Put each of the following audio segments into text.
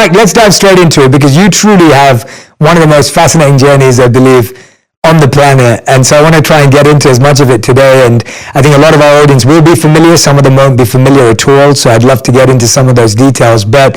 Mike, let's dive straight into it, because you truly have one of the most fascinating journeys, I believe, on the planet. And so I want to try and get into as much of it today. And I think a lot of our audience will be familiar. Some of them won't be familiar at all. So I'd love to get into some of those details. But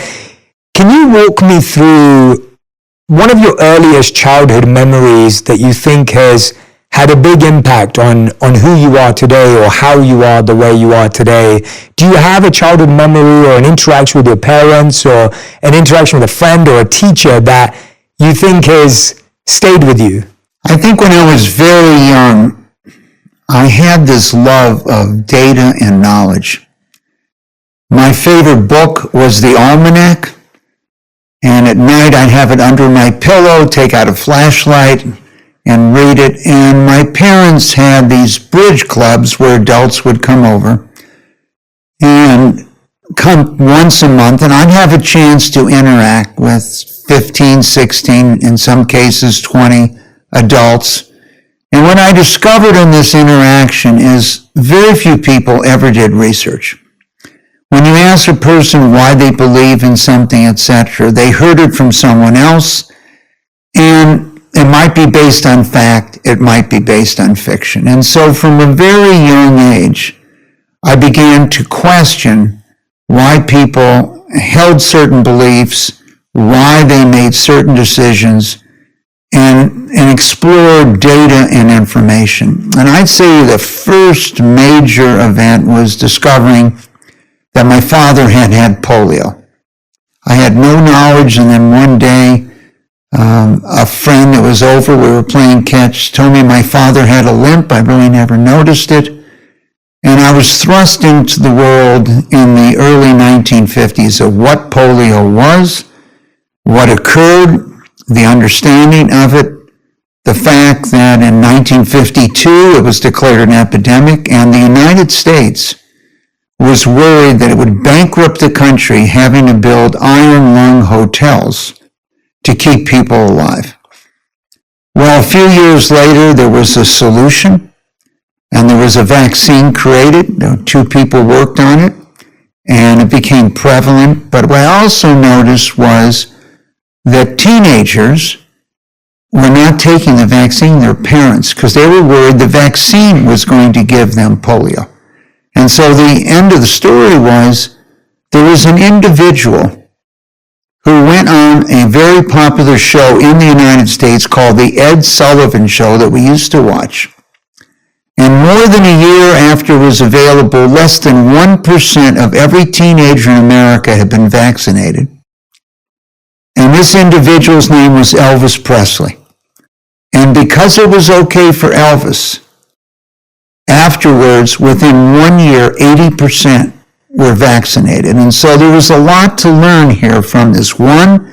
can you walk me through one of your earliest childhood memories that you think has had a big impact on who you are today, or how you are the way you are today? Do you have a childhood memory or an interaction with your parents, or an interaction with a friend or a teacher that you think has stayed with you? I think when I was very young, I had this love of data and knowledge. My favorite book was the Almanac, and at night I'd have it under my pillow, take out a flashlight, and read it. And my parents had these bridge clubs where adults would come over and come once a month, and I'd have a chance to interact with 15, 16, in some cases 20 adults. And what I discovered in this interaction is very few people ever did research. When you ask a person why they believe in something, etc., they heard it from someone else, and it might be based on fact, it might be based on fiction. And so from a very young age, I began to question why people held certain beliefs, why they made certain decisions, and explore data and information. And I'd say the first major event was discovering that my father had polio. I had no knowledge, and then one day, a friend that was over, we were playing catch, told me my father had a limp. I really never noticed it. And I was thrust into the world in the early 1950s of what polio was, what occurred, the understanding of it, the fact that in 1952 it was declared an epidemic, and the United States was worried that it would bankrupt the country, having to build iron lung hotels to keep people alive. Well, a few years later, there was a solution, and there was a vaccine created. 2 people worked on it, and it became prevalent. But what I also noticed was that teenagers were not taking the vaccine, their parents, because they were worried the vaccine was going to give them polio. And so the end of the story was there was an individual who went on a very popular show in the United States called the Ed Sullivan Show that we used to watch. And more than a year after it was available, less than 1% of every teenager in America had been vaccinated. And this individual's name was Elvis Presley. And because it was okay for Elvis, afterwards, within 1 year, 80% were vaccinated. And so there was a lot to learn here from this. One,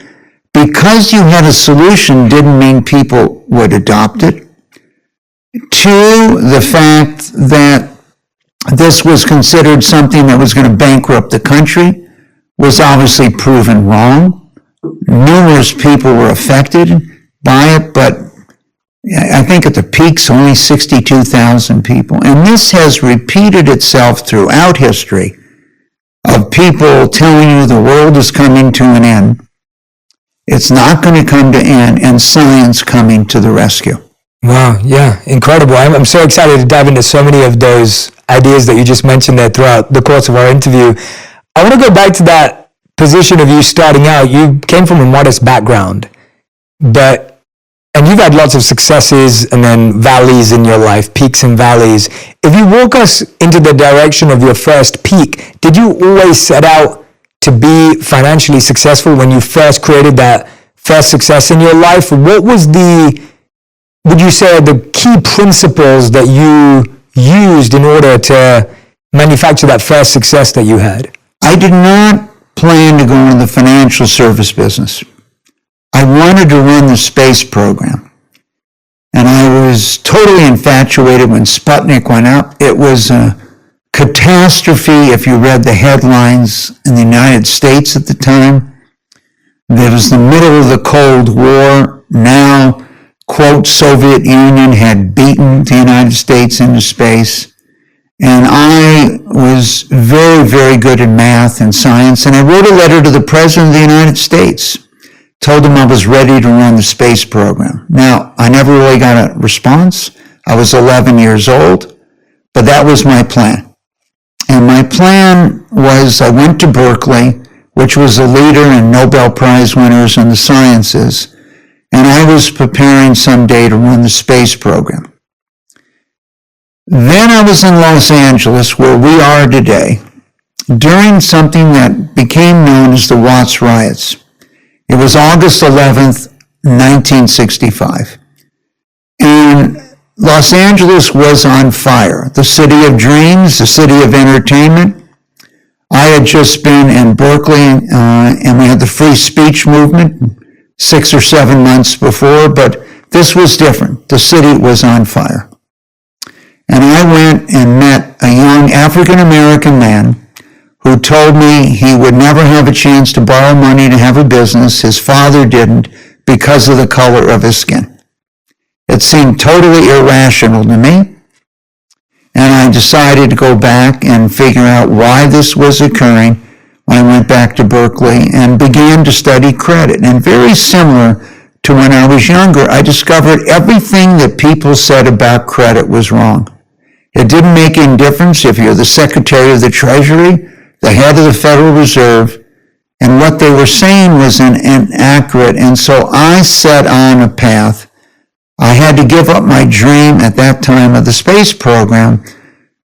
because you had a solution didn't mean people would adopt it. 2, the fact that this was considered something that was going to bankrupt the country was obviously proven wrong. Numerous people were affected by it, but I think at the peaks only 62,000 people. And this has repeated itself throughout history, of people telling you the world is coming to an end. It's not going to come to an end, and science coming to the rescue. Wow, yeah, incredible. I'm so excited to dive into so many of those ideas that you just mentioned there throughout the course of our interview. I want to go back to that position of you starting out. You came from a modest background, and you've had lots of successes and then valleys in your life, peaks and valleys. If you walk us into the direction of your first peak, did you always set out to be financially successful when you first created that first success in your life? What was would you say, the key principles that you used in order to manufacture that first success that you had? I did not plan to go into the financial service business. I wanted to run the space program. And I was totally infatuated when Sputnik went up. It was a catastrophe if you read the headlines in the United States at the time. There was the middle of the Cold War. Now, quote, Soviet Union had beaten the United States into space. And I was very, very good in math and science. And I wrote a letter to the President of the United States, told him I was ready to run the space program. Now, I never really got a response. I was 11 years old, but that was my plan. And my plan was I went to Berkeley, which was a leader in Nobel Prize winners in the sciences, and I was preparing someday to run the space program. Then I was in Los Angeles, where we are today, during something that became known as the Watts riots. It was August 11th, 1965. And Los Angeles was on fire. The city of dreams, the city of entertainment. I had just been in Berkeley, and we had the free speech movement 6 or 7 months before, but this was different. The city was on fire. And I went and met a young African-American man who told me he would never have a chance to borrow money to have a business. His father didn't because of the color of his skin. It seemed totally irrational to me. And I decided to go back and figure out why this was occurring when I went back to Berkeley and began to study credit. And very similar to when I was younger, I discovered everything that people said about credit was wrong. It didn't make any difference if you're the Secretary of the Treasury, the head of the Federal Reserve, and what they were saying was inaccurate. And so I set on a path. I had to give up my dream at that time of the space program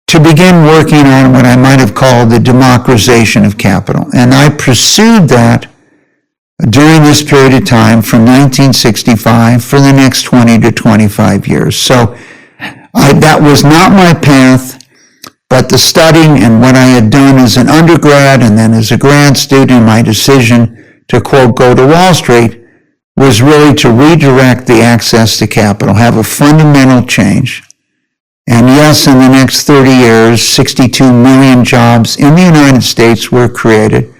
to begin working on what I might have called the democratization of capital. And I pursued that during this period of time from 1965 for the next 20 to 25 years. So that was not my path, but the studying and what I had done as an undergrad and then as a grad student, my decision to, quote, go to Wall Street was really to redirect the access to capital, have a fundamental change. And yes, in the next 30 years, 62 million jobs in the United States were created.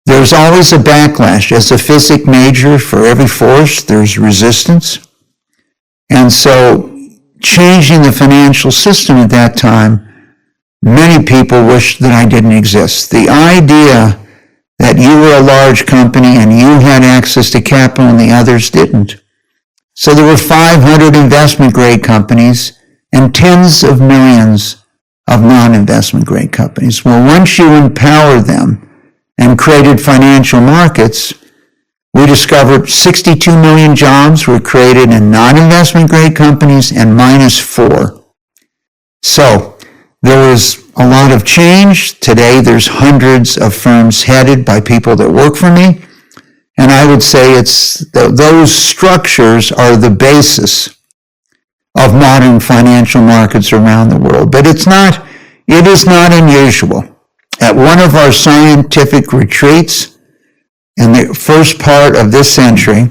There's always a backlash. As a physics major, for every force, there's resistance. And so changing the financial system at that time, many people wished that I didn't exist. The idea that you were a large company and you had access to capital and the others didn't. So there were 500 investment grade companies and tens of millions of non-investment grade companies. Well, once you empowered them and created financial markets, we discovered 62 million jobs were created in non-investment grade companies and -4. So there was a lot of change. Today there's hundreds of firms headed by people that work for me. And I would say those structures are the basis of modern financial markets around the world. But it is not unusual. At one of our scientific retreats in the first part of this century,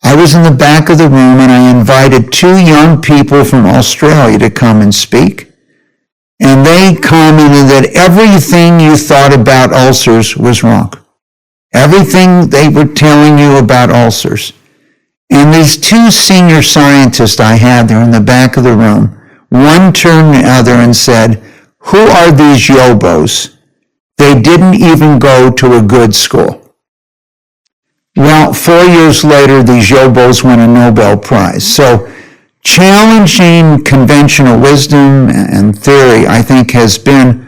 I was in the back of the room and I invited 2 young people from Australia to come and speak. And they commented that everything you thought about ulcers was wrong. Everything they were telling you about ulcers. And these 2 senior scientists I had there in the back of the room, one turned to the other and said, "Who are these yobos? They didn't even go to a good school." Well, 4 years later, these yobos won a Nobel Prize. So challenging conventional wisdom and theory, I think, has been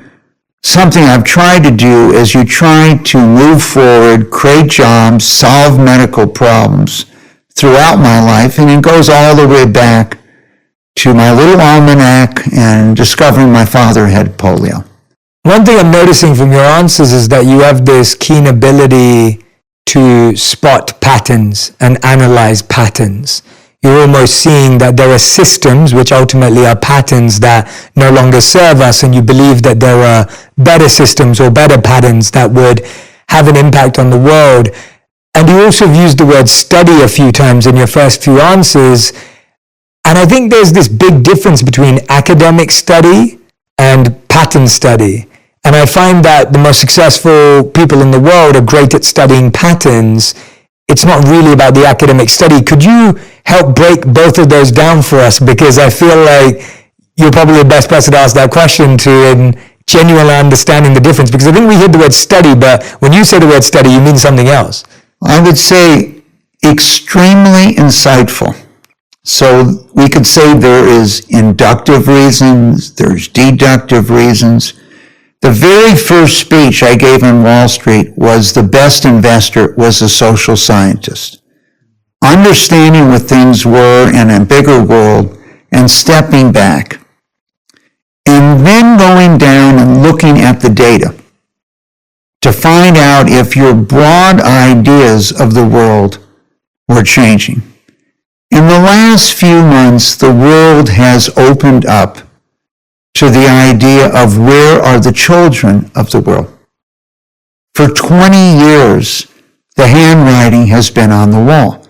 something I've tried to do as you try to move forward, create jobs, solve medical problems throughout my life. And it goes all the way back to my little almanac and discovering my father had polio. One thing I'm noticing from your answers is that you have this keen ability to spot patterns and analyze patterns. You're almost seeing that there are systems which ultimately are patterns that no longer serve us, and you believe that there are better systems or better patterns that would have an impact on the world. And you also have used the word study a few times in your first few answers. And I think there's this big difference between academic study and pattern study. And I find that the most successful people in the world are great at studying patterns. It's not really about the academic study. Could you help break both of those down for us? Because I feel like you're probably the best person to ask that question to in genuinely understanding the difference, because I think we hear the word study, but when you say the word study, you mean something else. I would say extremely insightful. So we could say there is inductive reasons, there's deductive reasons. The very first speech I gave on Wall Street was the best investor was a social scientist. Understanding what things were in a bigger world and stepping back. And then going down and looking at the data to find out if your broad ideas of the world were changing. In the last few months, the world has opened up to the idea of where are the children of the world. For 20 years, the handwriting has been on the wall.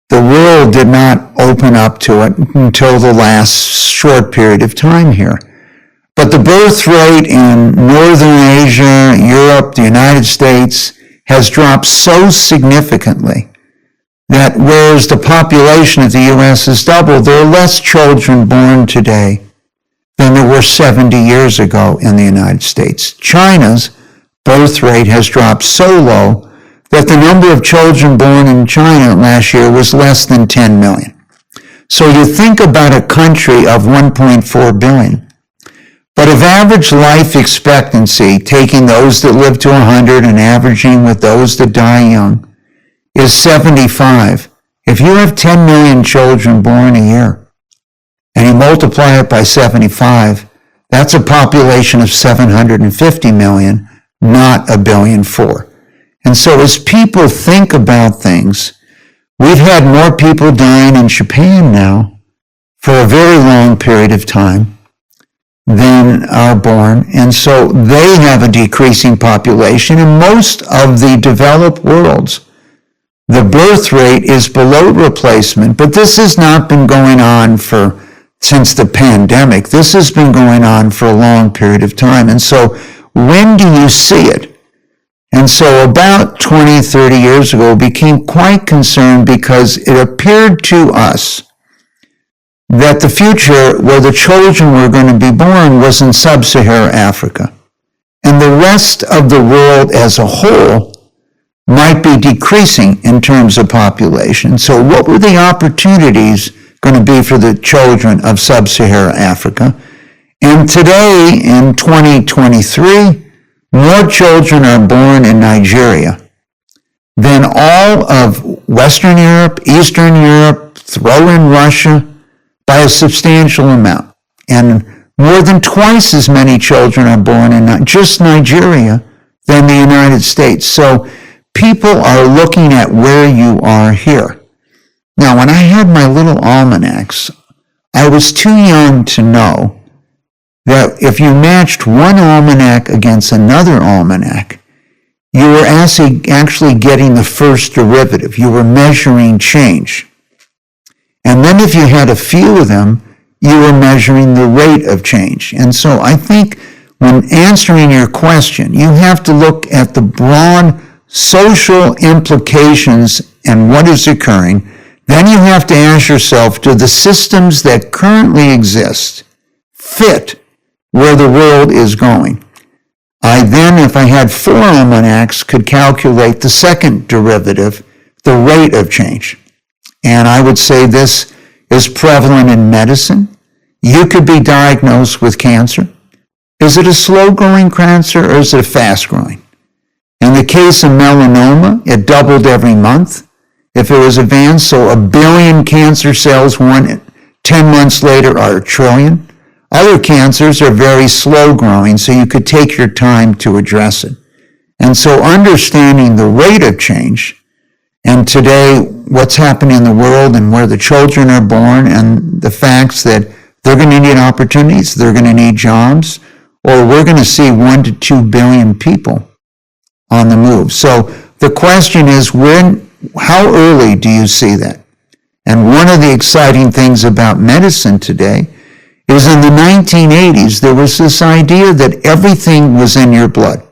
The world did not open up to it until the last short period of time here. But the birth rate in Northern Asia, Europe, the United States has dropped so significantly that whereas the population of the U.S. has doubled, there are less children born today than there were 70 years ago in the United States. China's birth rate has dropped so low that the number of children born in China last year was less than 10 million. So you think about a country of 1.4 billion. But if average life expectancy, taking those that live to 100 and averaging with those that die young, is 75, if you have 10 million children born a year, and you multiply it by 75, that's a population of 750 million, not 1.4 billion. And so as people think about things, we've had more people dying in Japan now for a very long period of time than are born. And so they have a decreasing population. In most of the developed worlds, the birth rate is below replacement, but this has not been going on since the pandemic. This has been going on for a long period of time. And so when do you see it? And so about 20, 30 years ago, we became quite concerned because it appeared to us that the future where the children were going to be born was in sub-Saharan Africa. And the rest of the world as a whole might be decreasing in terms of population. So what were the opportunities going to be for the children of sub-Saharan Africa? And today, in 2023, more children are born in Nigeria than all of Western Europe, Eastern Europe, throw in Russia, by a substantial amount. And more than twice as many children are born in just Nigeria than the United States. So people are looking at where you are here. Now, when I had my little almanacs, I was too young to know that if you matched one almanac against another almanac, you were actually getting the first derivative. You were measuring change. And then if you had a few of them, you were measuring the rate of change. And so I think when answering your question, you have to look at the broad social implications and what is occurring. Then you have to ask yourself, do the systems that currently exist fit where the world is going? I then, if I had 4 almanacs, could calculate the second derivative, the rate of change. And I would say this is prevalent in medicine. You could be diagnosed with cancer. Is it a slow-growing cancer or is it fast-growing? In the case of melanoma, it doubled every month. If it was advanced, so 1 billion cancer cells, 10 months later are 1 trillion. Other cancers are very slow-growing, so you could take your time to address it. And so understanding the rate of change, and today, what's happening in the world and where the children are born and the facts that they're going to need opportunities, they're going to need jobs, or we're going to see 1 to 2 billion people on the move. So the question is, how early do you see that? And one of the exciting things about medicine today is in the 1980s, there was this idea that everything was in your blood.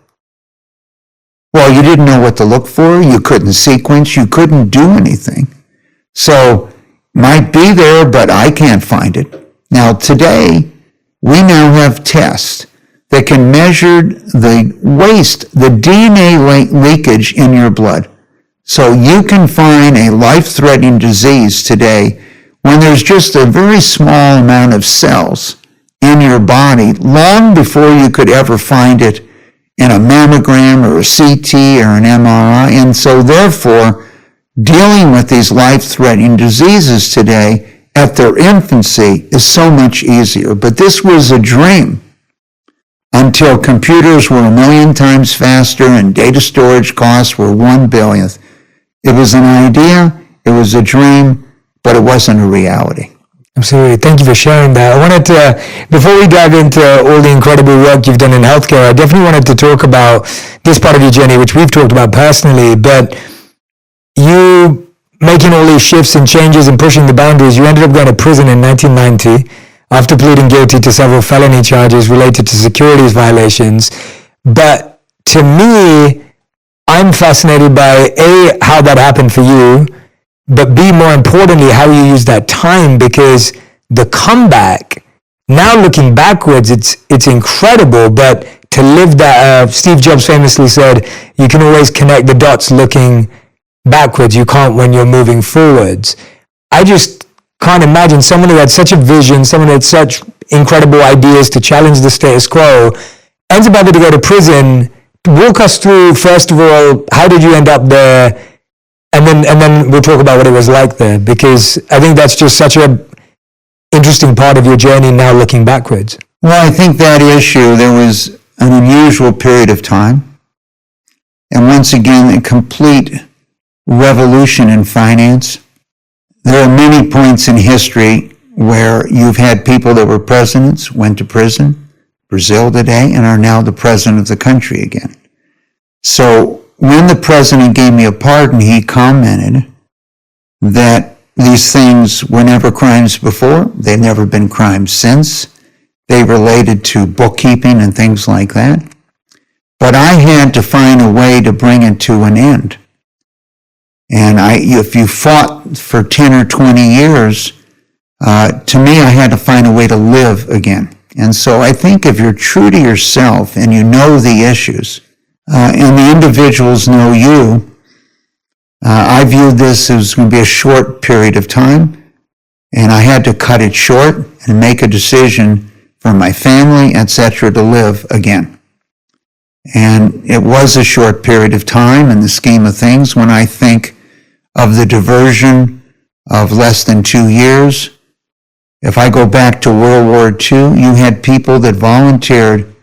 Well, you didn't know what to look for. You couldn't sequence. You couldn't do anything. So might be there, but I can't find it. Now today, we now have tests that can measure the waste, the DNA leakage in your blood. So you can find a life-threatening disease today when there's just a very small amount of cells in your body long before you could ever find it in a mammogram or a CT or an MRI. And so therefore, dealing with these life-threatening diseases today at their infancy is so much easier. But this was a dream until computers were 1 million times faster and data storage costs were 1/billionth. It was an idea, it was a dream, but it wasn't a reality. Absolutely. Thank you for sharing that. I wanted to, before we dive into all the incredible work you've done in healthcare, I definitely wanted to talk about this part of your journey, which we've talked about personally, but you making all these shifts and changes and pushing the boundaries, you ended up going to prison in 1990 after pleading guilty to several felony charges related to securities violations. But to me, I'm fascinated by A, how that happened for you, but B, more importantly, how you use that time, because the comeback, now looking backwards, it's incredible, but to live that, Steve Jobs famously said, you can always connect the dots looking backwards, you can't when you're moving forwards. I just can't imagine someone who had such a vision, someone who had such incredible ideas to challenge the status quo, ends up having to go to prison. Walk us through, first of all, how did you end up there? And then we'll talk about what it was like there, because I think that's just such an interesting part of your journey now looking backwards. Well, I think that issue, there was an unusual period of time. And once again, a complete revolution in finance. There are many points in history where you've had people that were presidents, went to prison, Brazil today, and are now the president of the country again. So when the president gave me a pardon, he commented that these things were never crimes before. They've never been crimes since. They related to bookkeeping and things like that. But I had to find a way to bring it to an end. And if you fought for 10 or 20 years, to me, I had to find a way to live again. And so I think if you're true to yourself and you know the issues, and the individuals know you, I viewed this as going to be a short period of time, and I had to cut it short and make a decision for my family, etc., to live again. And it was a short period of time in the scheme of things. When I think of the diversion of less than 2 years, if I go back to World War II, you had people that volunteered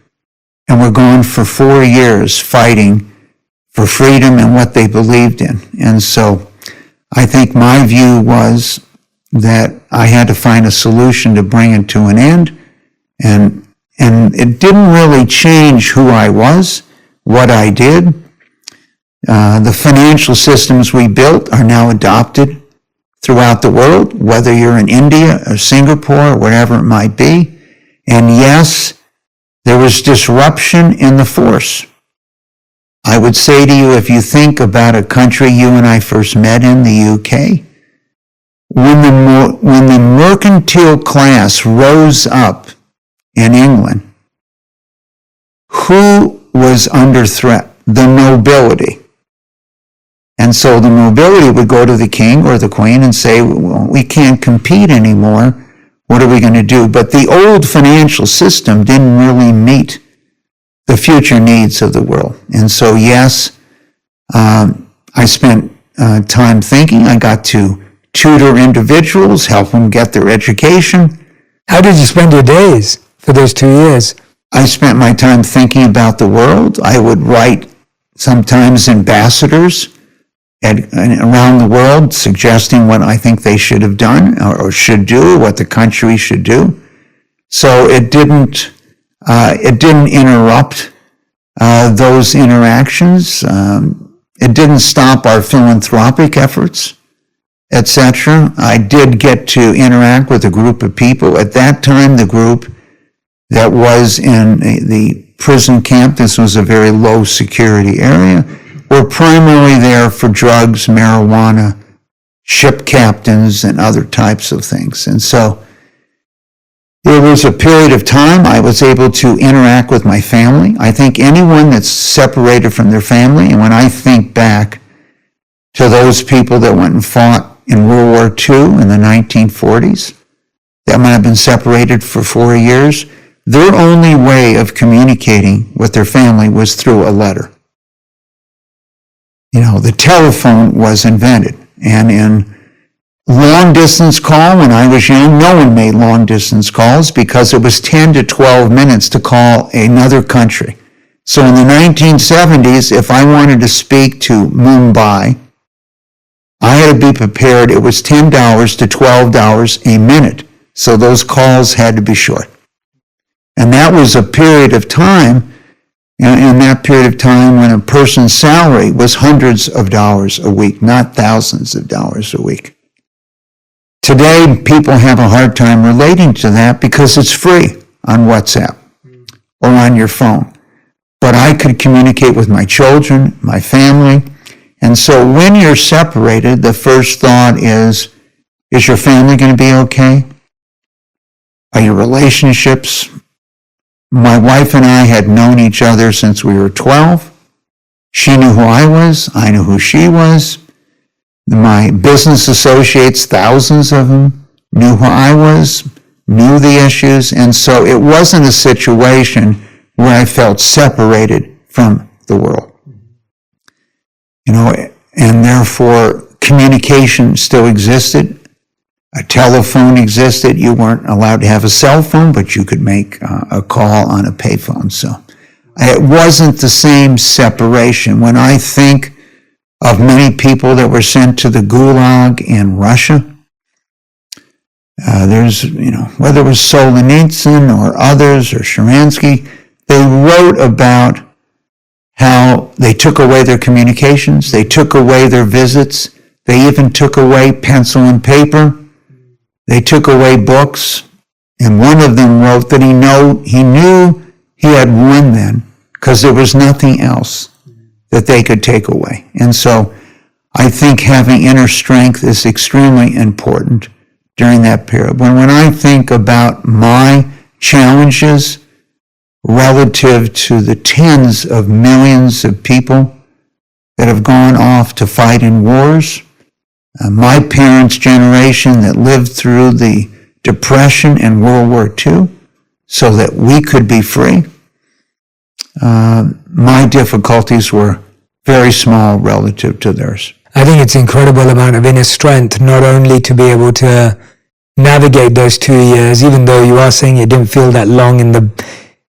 and were gone for 4 years fighting for freedom and what they believed in. And so I think my view was that I had to find a solution to bring it to an end. And it didn't really change who I was, what I did. The financial systems we built are now adopted throughout the world, whether you're in India or Singapore or whatever it might be. And yes, there was disruption in the force. I would say to you, if you think about a country you and I first met in, the UK, when the mercantile class rose up in England, who was under threat? The nobility. And so the nobility would go to the king or the queen and say, well, we can't compete anymore. What are we going to do? But the old financial system didn't really meet the future needs of the world. And so, yes, I spent time thinking. I got to tutor individuals, help them get their education. How did you spend your days for those 2 years? I spent my time thinking about the world. I would write sometimes ambassadors around the world suggesting what I think they should have done or should do, what the country should do. So it didn't interrupt those interactions. It didn't stop our philanthropic efforts, etc. I did get to interact with a group of people. At that time, the group that was in the prison camp, this was a very low security area, were primarily there for drugs, marijuana, ship captains, and other types of things. And so There was a period of time I was able to interact with my family. I think anyone that's separated from their family, and when I think back to those people that went and fought in World War II in the 1940s, that might have been separated for 4 years, their only way of communicating with their family was through a letter. The telephone was invented, and in long distance call, when I was young, no one made long distance calls because it was 10 to 12 minutes to call another country. So in the 1970s, if I wanted to speak to Mumbai, I had to be prepared. It was $10 to $12 a minute. So those calls had to be short. And that was a period of time, in that period of time when a person's salary was hundreds of dollars a week, not thousands of dollars a week. Today, people have a hard time relating to that because it's free on WhatsApp or on your phone. But I could communicate with my children, my family. And so when you're separated, the first thought is your family going to be okay? Are your relationships? My wife and I had known each other since we were 12. She knew who I was. I knew who she was. My business associates, thousands of them, knew who I was, knew the issues. And so it wasn't a situation where I felt separated from the world. And therefore communication still existed. A telephone existed. You weren't allowed to have a cell phone, but you could make a call on a payphone. So it wasn't the same separation. When I think of many people that were sent to the Gulag in Russia, there's, whether it was Solzhenitsyn or others or Sharansky, they wrote about how they took away their communications, they took away their visits, they even took away pencil and paper. They took away books, and one of them wrote that he knew he had won then because there was nothing else that they could take away. And so I think having inner strength is extremely important during that period. When I think about my challenges relative to the tens of millions of people that have gone off to fight in wars, my parents' generation that lived through the Depression and World War II so that we could be free, my difficulties were very small relative to theirs. I think it's an incredible amount of inner strength, not only to be able to navigate those 2 years, even though you are saying it didn't feel that long in the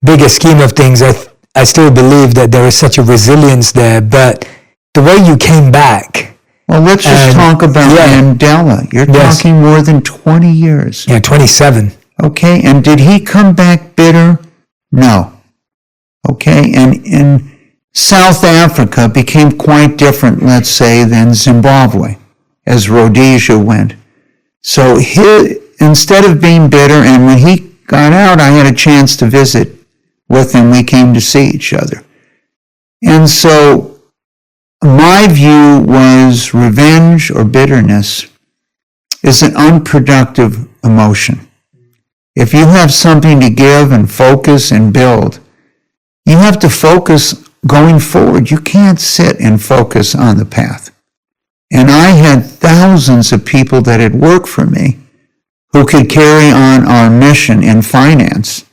bigger scheme of things. I still believe that there is such a resilience there, but the way you came back. Well, let's just talk about Mandela. You're talking more than 20 years. Yeah, 27. Okay, and did he come back bitter? No. Okay, and in South Africa became quite different, let's say, than Zimbabwe, as Rhodesia went. So instead of being bitter, and when he got out, I had a chance to visit with him. We came to see each other. And so my view was revenge or bitterness is an unproductive emotion. If you have something to give and focus and build, you have to focus going forward. You can't sit and focus on the path. And I had thousands of people that had worked for me who could carry on our mission in finance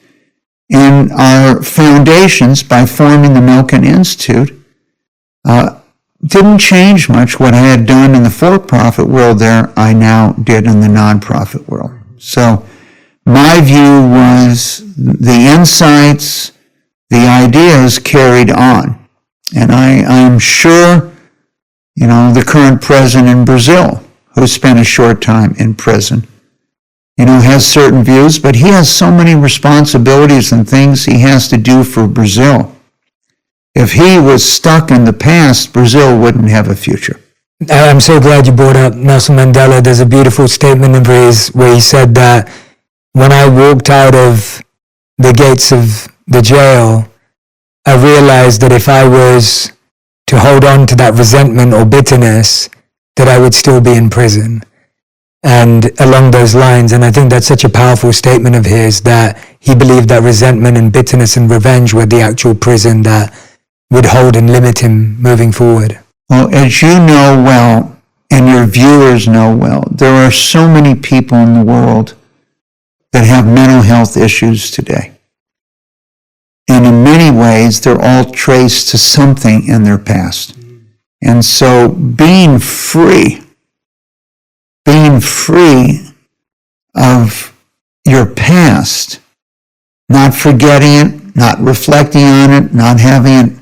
and our foundations by forming the Milken Institute. Didn't change much what I had done in the for-profit world there, I now did in the nonprofit world. So my view was the insights, the ideas carried on. And I'm sure, the current president in Brazil, who spent a short time in prison, has certain views, but he has so many responsibilities and things he has to do for Brazil. If he was stuck in the past, Brazil wouldn't have a future. I'm so glad you brought up Nelson Mandela. There's a beautiful statement of his where he said that when I walked out of the gates of the jail, I realized that if I was to hold on to that resentment or bitterness, that I would still be in prison. and along those lines. And I think that's such a powerful statement of his, that he believed that resentment and bitterness and revenge were the actual prison that would hold and limit him moving forward. Well, as you know well, and your viewers know well, there are so many people in the world that have mental health issues today. And in many ways, they're all traced to something in their past. And so being free of your past, not forgetting it, not reflecting on it, not having it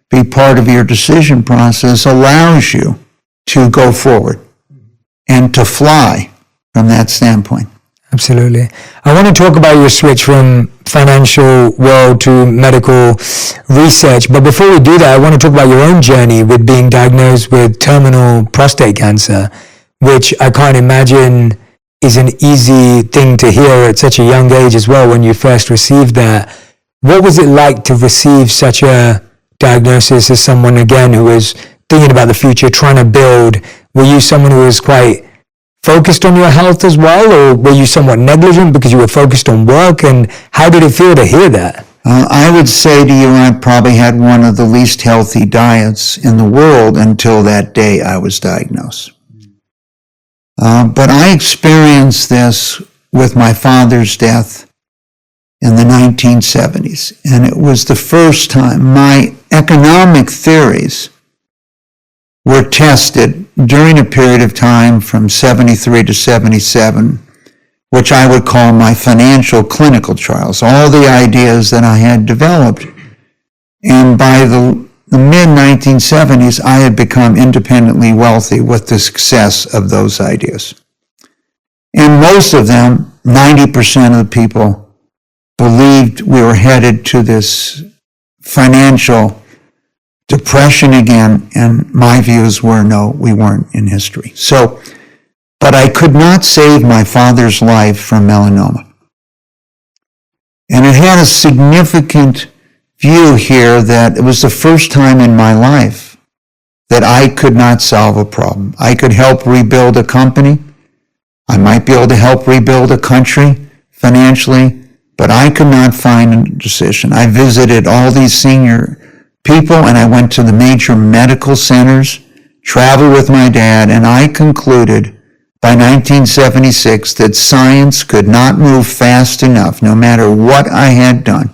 be part of your decision process, allows you to go forward and to fly from that standpoint. Absolutely. I want to talk about your switch from financial world to medical research. But before we do that, I want to talk about your own journey with being diagnosed with terminal prostate cancer, which I can't imagine is an easy thing to hear at such a young age as well when you first received that. What was it like to receive such a diagnosis as someone, again, who was thinking about the future, trying to build? Were you someone who was quite focused on your health as well, or were you somewhat negligent because you were focused on work? And how did it feel to hear that? I would say to you, I probably had one of the least healthy diets in the world until that day I was diagnosed. But I experienced this with my father's death in the 1970s, and it was the first time my economic theories were tested during a period of time from 73 to 77, which I would call my financial clinical trials, all the ideas that I had developed. And by the mid-1970s, I had become independently wealthy with the success of those ideas. And most of them, 90% of the people, believed we were headed to this financial depression again, and my views were no, we weren't in history. So, but I could not save my father's life from melanoma. And it had a significant view here that it was the first time in my life that I could not solve a problem. I could help rebuild a company. I might be able to help rebuild a country financially, but I could not find a decision. I visited all these senior people, and I went to the major medical centers, traveled with my dad, and I concluded by 1976 that science could not move fast enough, no matter what I had done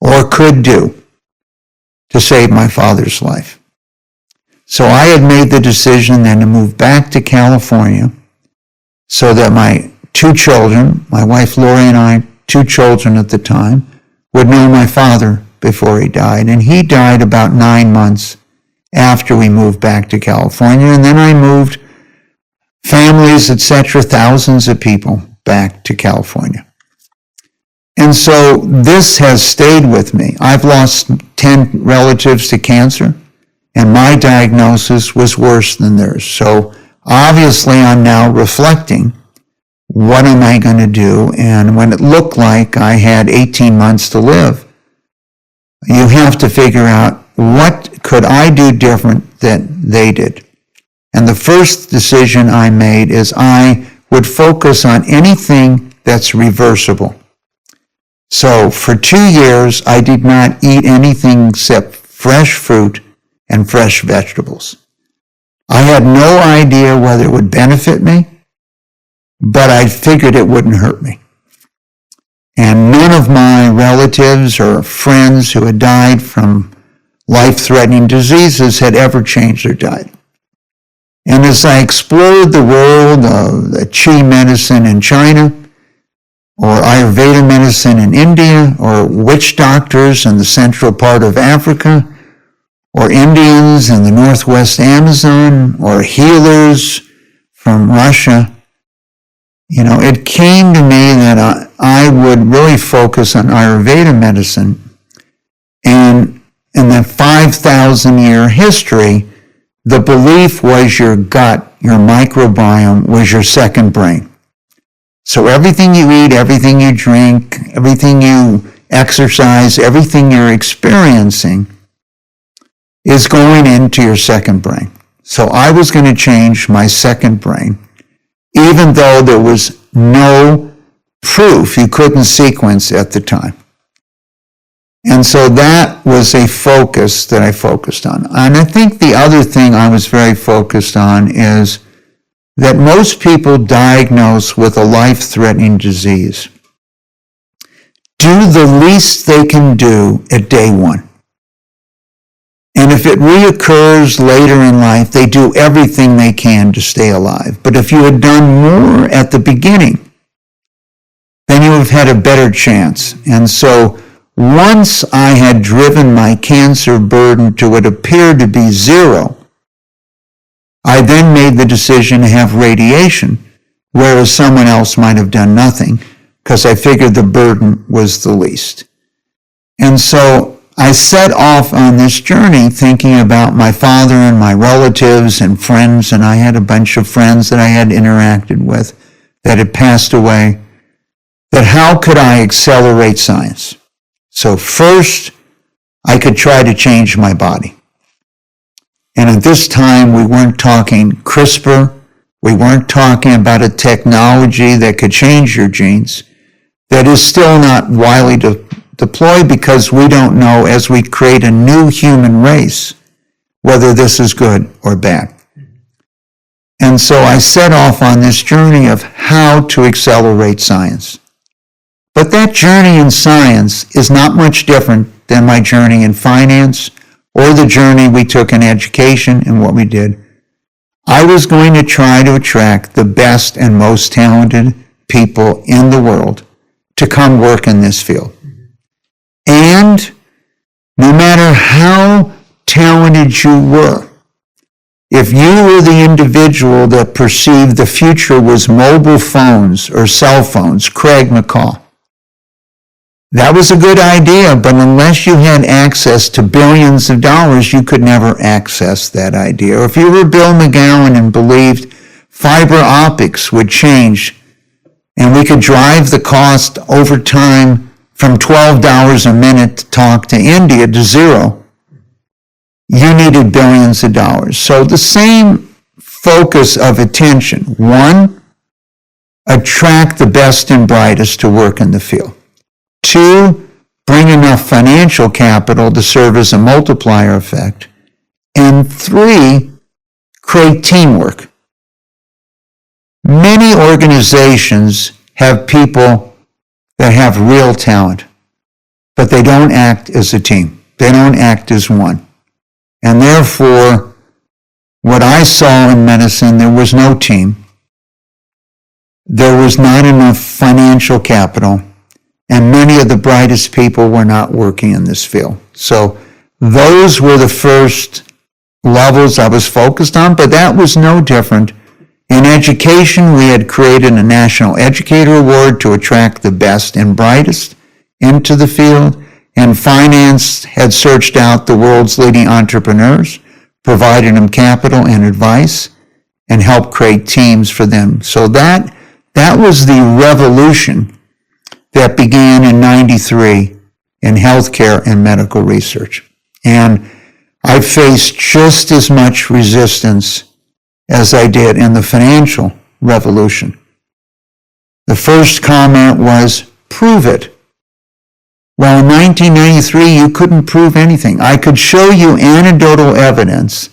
or could do, to save my father's life. So I had made the decision then to move back to California so that my two children, my wife Lori and I, two children at the time, would know my father before he died. And he died about 9 months after we moved back to California. And then I moved families, etc., thousands of people back to California. And so this has stayed with me. I've lost 10 relatives to cancer, and my diagnosis was worse than theirs. So obviously I'm now reflecting, what am I going to do? And when it looked like I had 18 months to live, you have to figure out, what could I do different that they did? And the first decision I made is I would focus on anything that's reversible. So for 2 years, I did not eat anything except fresh fruit and fresh vegetables. I had no idea whether it would benefit me, but I figured it wouldn't hurt me. And none of my relatives or friends who had died from life-threatening diseases had ever changed their diet. And as I explored the world of the Qi medicine in China, or Ayurveda medicine in India, or witch doctors in the central part of Africa, or Indians in the northwest Amazon, or healers from Russia, it came to me that I would really focus on Ayurveda medicine. And in the 5,000-year history, the belief was your gut, your microbiome, was your second brain. So everything you eat, everything you drink, everything you exercise, everything you're experiencing is going into your second brain. So I was going to change my second brain even though there was no proof. You couldn't sequence at the time. And so that was a focus that I focused on. And I think the other thing I was very focused on is that most people diagnosed with a life-threatening disease do the least they can do at day one. And if it reoccurs later in life, they do everything they can to stay alive. But if you had done more at the beginning, then you would have had a better chance. And so once I had driven my cancer burden to what appeared to be zero, I then made the decision to have radiation, whereas someone else might have done nothing, because I figured the burden was the least. And so I set off on this journey thinking about my father and my relatives and friends, and I had a bunch of friends that I had interacted with that had passed away, that how could I accelerate science? So first, I could try to change my body. And at this time, we weren't talking CRISPR. We weren't talking about a technology that could change your genes. That is still not widely deployed because we don't know, as we create a new human race, whether this is good or bad. And so I set off on this journey of how to accelerate science. But that journey in science is not much different than my journey in finance or the journey we took in education and what we did. I was going to try to attract the best and most talented people in the world to come work in this field. And no matter how talented you were, if you were the individual that perceived the future was mobile phones or cell phones, Craig McCall, that was a good idea, but unless you had access to billions of dollars, you could never access that idea. Or if you were Bill McGowan and believed fiber optics would change and we could drive the cost over time from $12 a minute to talk to India to zero, you needed billions of dollars. So the same focus of attention. One, attract the best and brightest to work in the field. Two, bring enough financial capital to serve as a multiplier effect. And three, create teamwork. Many organizations have people that have real talent, but they don't act as a team. They don't act as one. And therefore, what I saw in medicine, there was no team. There was not enough financial capital. And many of the brightest people were not working in this field. So those were the first levels I was focused on, but that was no different. In education, we had created a National Educator Award to attract the best and brightest into the field, and finance had searched out the world's leading entrepreneurs, provided them capital and advice, and helped create teams for them. So that was the revolution that began in '93 in healthcare and medical research. And I faced just as much resistance as I did in the financial revolution. The first comment was, prove it. Well, in 1993, you couldn't prove anything. I could show you anecdotal evidence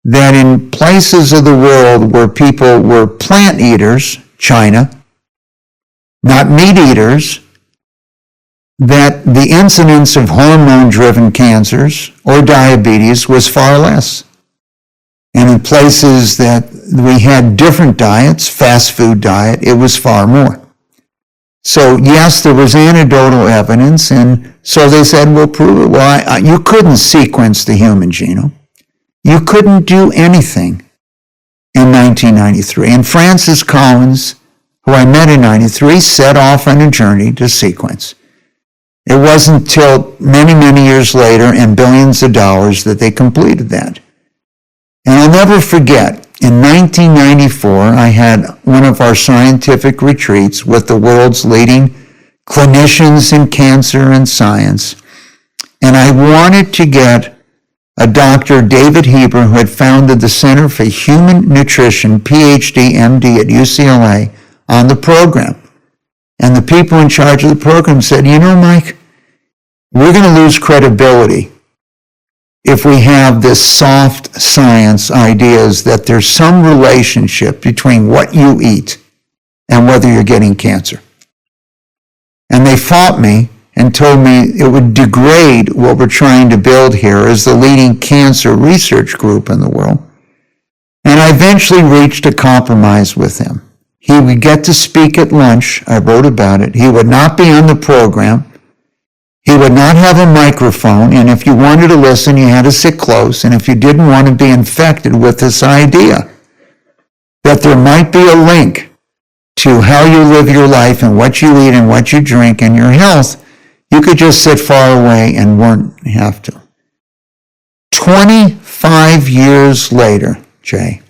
that in places of the world where people were plant eaters, China, not meat eaters, that the incidence of hormone-driven cancers or diabetes was far less. And in places that we had different diets, fast food diet, it was far more. So yes, there was anecdotal evidence, and so they said, we'll prove it. Well, you couldn't sequence the human genome. You couldn't do anything in 1993. And Francis Collins, who I met in '93, set off on a journey to sequence. It wasn't until many, many years later and billions of dollars that they completed that. And I'll never forget, in 1994, I had one of our scientific retreats with the world's leading clinicians in cancer and science, and I wanted to get a Dr. David Heber, who had founded the Center for Human Nutrition, PhD, MD at UCLA, on the program. And the people in charge of the program said, you know, Mike, we're going to lose credibility if we have this soft science ideas that there's some relationship between what you eat and whether you're getting cancer. And they fought me and told me it would degrade what we're trying to build here as the leading cancer research group in the world. And I eventually reached a compromise with him. He would get to speak at lunch. I wrote about it. He would not be on the program. He would not have a microphone, and if you wanted to listen, you had to sit close, and if you didn't want to be infected with this idea that there might be a link to how you live your life and what you eat and what you drink and your health, you could just sit far away and wouldn't have to. 25 years later, Jay,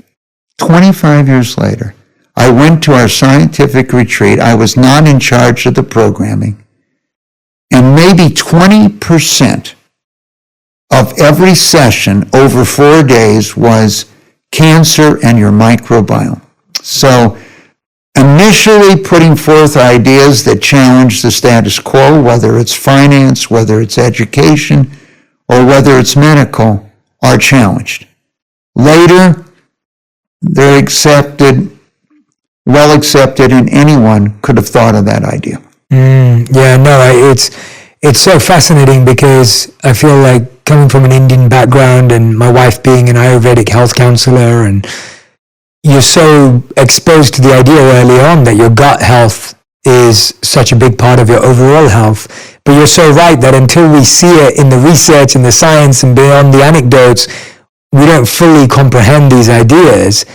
25 years later, I went to our scientific retreat. I was not in charge of the programming. And maybe 20% of every session over 4 days was cancer and your microbiome. So initially putting forth ideas that challenge the status quo, whether it's finance, whether it's education, or whether it's medical, are challenged. Later, they're accepted, well accepted, and anyone could have thought of that idea. It's so fascinating because I feel like coming from an Indian background and my wife being an Ayurvedic health counselor, and you're so exposed to the idea early on that your gut health is such a big part of your overall health. But you're so right that until we see it in the research and the science and beyond the anecdotes, we don't fully comprehend these ideas.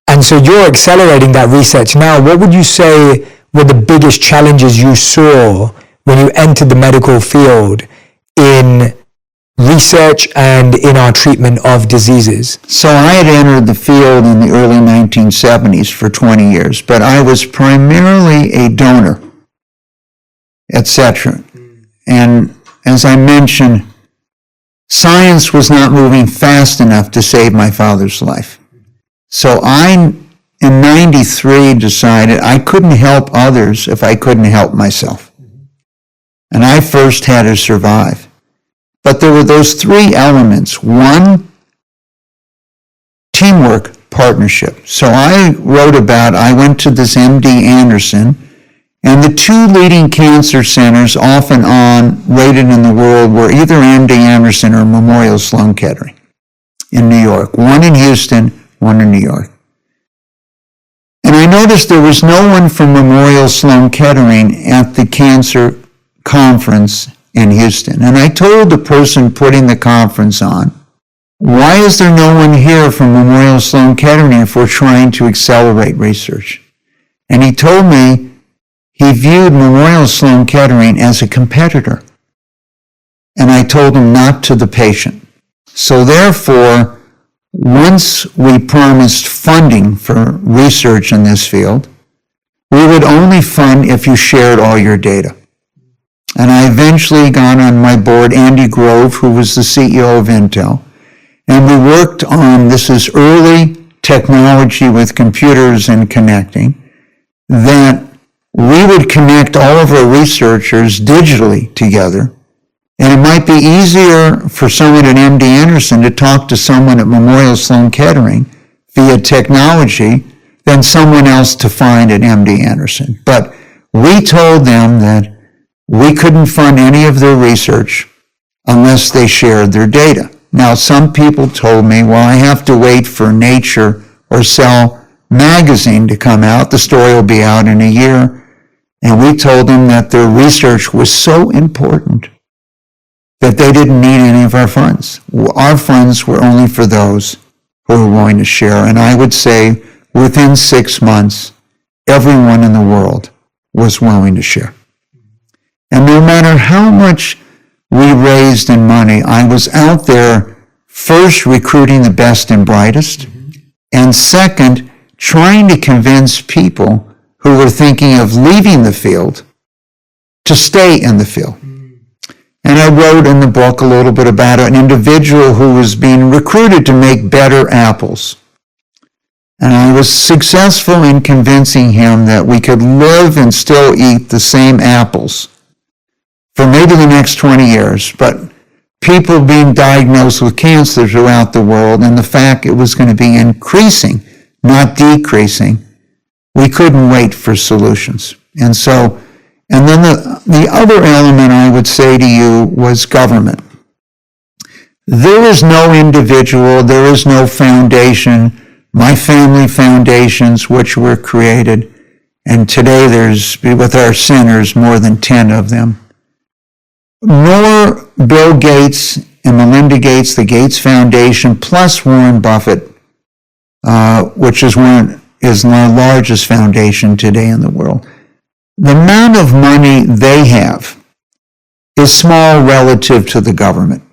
And so you're accelerating that research now. What would you say were the biggest challenges you saw when you entered the medical field in research and in our treatment of diseases? So I had entered the field in the early 1970s for 20 years, but I was primarily a donor, etc. And as I mentioned, science was not moving fast enough to save my father's life. So I, in 93, decided I couldn't help others if I couldn't help myself. And I first had to survive. But there were those three elements. One, teamwork, partnership. So I went to this MD Anderson, and the two leading cancer centers off and on rated in the world were either MD Anderson or Memorial Sloan Kettering in New York. One in Houston, one in New York. And I noticed there was no one from Memorial Sloan Kettering at the cancer conference in Houston. And I told the person putting the conference on, why is there no one here from Memorial Sloan Kettering if we're trying to accelerate research? And he told me he viewed Memorial Sloan Kettering as a competitor. And I told him not to the patient. So therefore, once we promised funding for research in this field, we would only fund if you shared all your data. And I eventually got on my board Andy Grove, who was the CEO of Intel, and we worked on, this is early technology with computers and connecting, that we would connect all of our researchers digitally together. And it might be easier for someone at MD Anderson to talk to someone at Memorial Sloan Kettering via technology than someone else to find at MD Anderson. But we told them that we couldn't fund any of their research unless they shared their data. Now, some people told me, well, I have to wait for Nature or Cell magazine to come out. The story will be out in a year. And we told them that their research was so important that they didn't need any of our funds. Our funds were only for those who were willing to share. And I would say within 6 months, everyone in the world was willing to share. And no matter how much we raised in money, I was out there first recruiting the best and brightest, and second, trying to convince people who were thinking of leaving the field to stay in the field. And I wrote in the book a little bit about an individual who was being recruited to make better apples. And I was successful in convincing him that we could live and still eat the same apples for maybe the next 20 years, but people being diagnosed with cancer throughout the world and the fact it was going to be increasing, not decreasing, we couldn't wait for solutions. And then the other element I would say to you was government. There is no individual, there is no foundation, my family foundations which were created, and today there's, with our centers, more than 10 of them, nor Bill Gates and Melinda Gates, the Gates Foundation, plus Warren Buffett, which is the largest foundation today in the world. The amount of money they have is small relative to the government.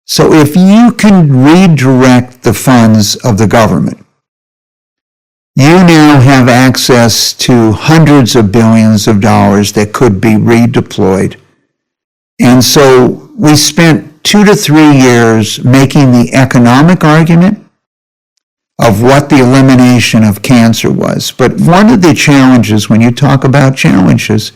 So if you can redirect the funds of the government, you now have access to hundreds of billions of dollars that could be redeployed. And so we spent 2 to 3 years making the economic argument of what the elimination of cancer was. But one of the challenges, when you talk about challenges,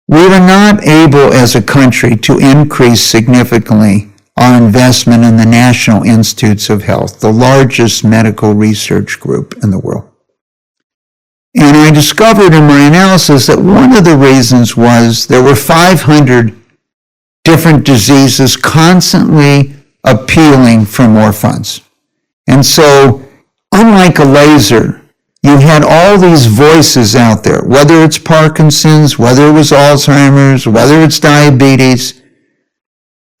we were not able as a country to increase significantly our investment in the National Institutes of Health, the largest medical research group in the world. And I discovered in my analysis that one of the reasons was there were 500 different diseases constantly appealing for more funds. And so, unlike a laser, you had all these voices out there, whether it's Parkinson's, whether it was Alzheimer's, whether it's diabetes.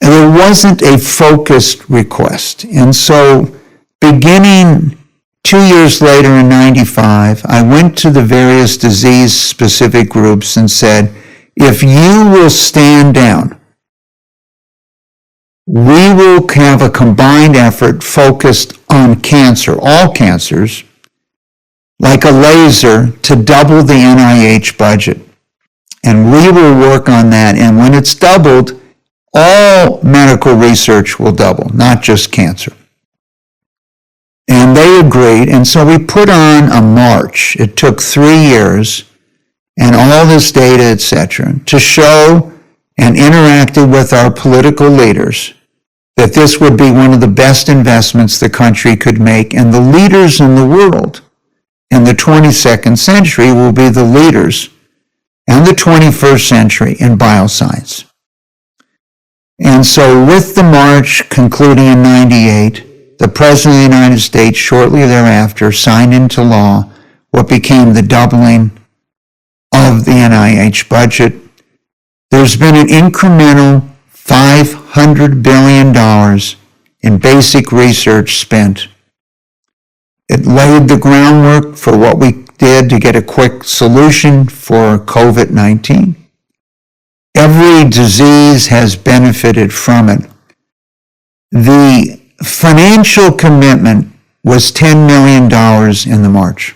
There wasn't a focused request. And so, beginning 2 years later in 95, I went to the various disease-specific groups and said, if you will stand down, we will have a combined effort focused on cancer, all cancers, like a laser, to double the NIH budget. And we will work on that. And when it's doubled, all medical research will double, not just cancer. And they agreed. And so we put on a march. It took 3 years and all this data, etc., to show and interacted with our political leaders that this would be one of the best investments the country could make, and the leaders in the world in the 22nd century will be the leaders in the 21st century in bioscience. And so with the march concluding in 98, the President of the United States shortly thereafter signed into law what became the doubling of the NIH budget. There's been an incremental $500 billion in basic research spent. It laid the groundwork for what we did to get a quick solution for COVID-19. Every disease has benefited from it. The financial commitment was $10 million in the March.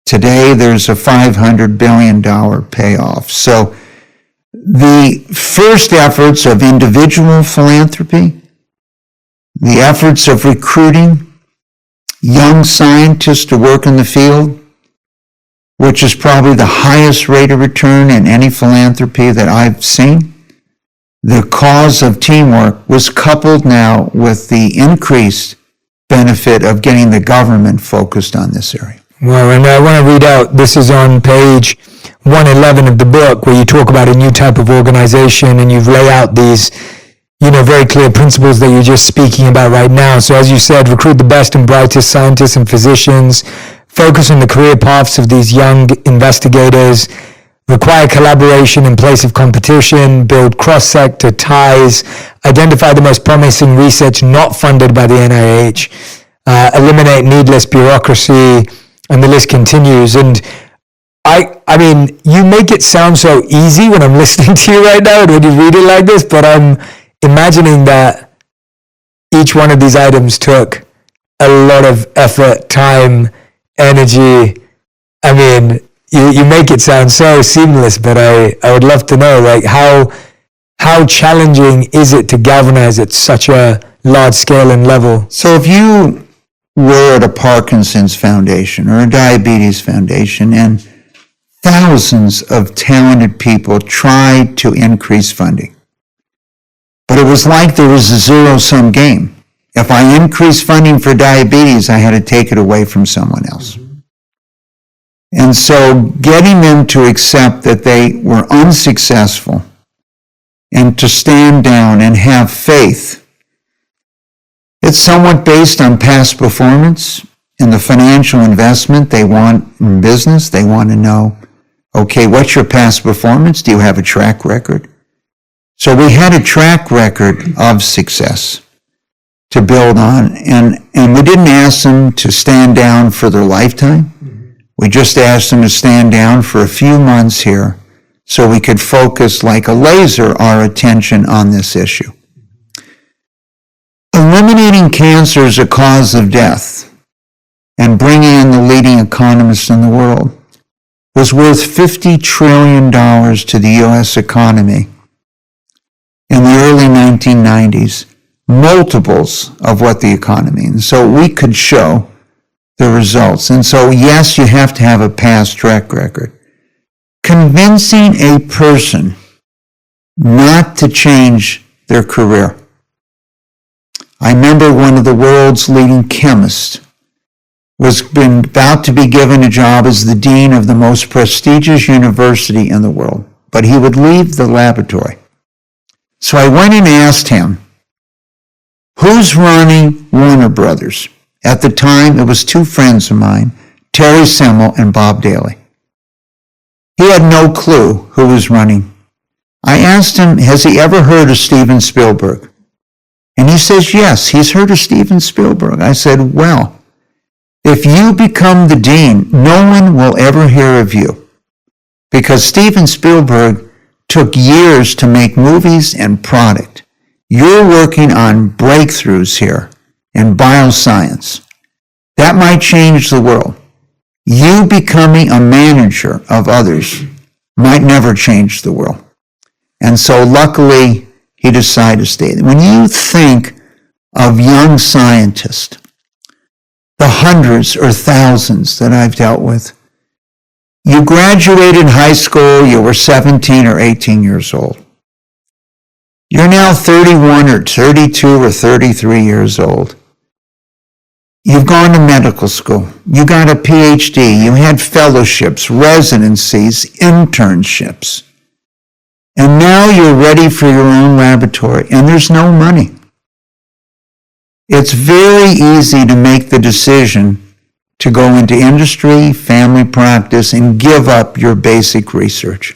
Today, there's a $500 billion payoff. So the first efforts of individual philanthropy, the efforts of recruiting young scientists to work in the field, which is probably the highest rate of return in any philanthropy that I've seen, the cause of teamwork was coupled now with the increased benefit of getting the government focused on this area. Well, and I want to read out, this is on page 111 of the book, where you talk about a new type of organization and you've laid out these, very clear principles that you're just speaking about right now. So as you said, recruit the best and brightest scientists and physicians, focus on the career paths of these young investigators, require collaboration in place of competition, build cross-sector ties, identify the most promising research not funded by the NIH, eliminate needless bureaucracy, and the list continues. And I mean, you make it sound so easy when I'm listening to you right now and when you read it like this, but I'm imagining that each one of these items took a lot of effort, time, energy. I mean, you make it sound so seamless, but I would love to know, like, how how challenging is it to galvanize at such a large scale and level? So if you were at a Parkinson's Foundation or a Diabetes Foundation and thousands of talented people tried to increase funding, but it was like there was a zero-sum game. If I increased funding for diabetes, I had to take it away from someone else. And so getting them to accept that they were unsuccessful and to stand down and have faith, it's somewhat based on past performance and the financial investment they want in business. They want to know, okay, what's your past performance? Do you have a track record? So we had a track record of success to build on, and we didn't ask them to stand down for their lifetime. We just asked them to stand down for a few months here so we could focus like a laser our attention on this issue. Eliminating cancer as a cause of death and bringing in the leading economists in the world was worth $50 trillion to the U.S. economy in the early 1990s, multiples of what the economy. And so we could show the results. And so, yes, you have to have a past track record. Convincing a person not to change their career. I remember one of the world's leading chemists was about to be given a job as the dean of the most prestigious university in the world, but he would leave the laboratory. So I went and asked him, who's running Warner Brothers? At the time, it was two friends of mine, Terry Semel and Bob Daly. He had no clue who was running. I asked him, has he ever heard of Steven Spielberg? And he says, yes, he's heard of Steven Spielberg. I said, well, if you become the dean, no one will ever hear of you. Because Steven Spielberg took years to make movies and product. You're working on breakthroughs here in bioscience. That might change the world. You becoming a manager of others might never change the world. And so luckily, he decided to stay. When you think of young scientists, the hundreds or thousands that I've dealt with, you graduated high school, you were 17 or 18 years old. You're now 31 or 32 or 33 years old. You've gone to medical school. You got a PhD. You had fellowships, residencies, internships. And now you're ready for your own laboratory, and there's no money. It's very easy to make the decision to go into industry, family practice, and give up your basic research.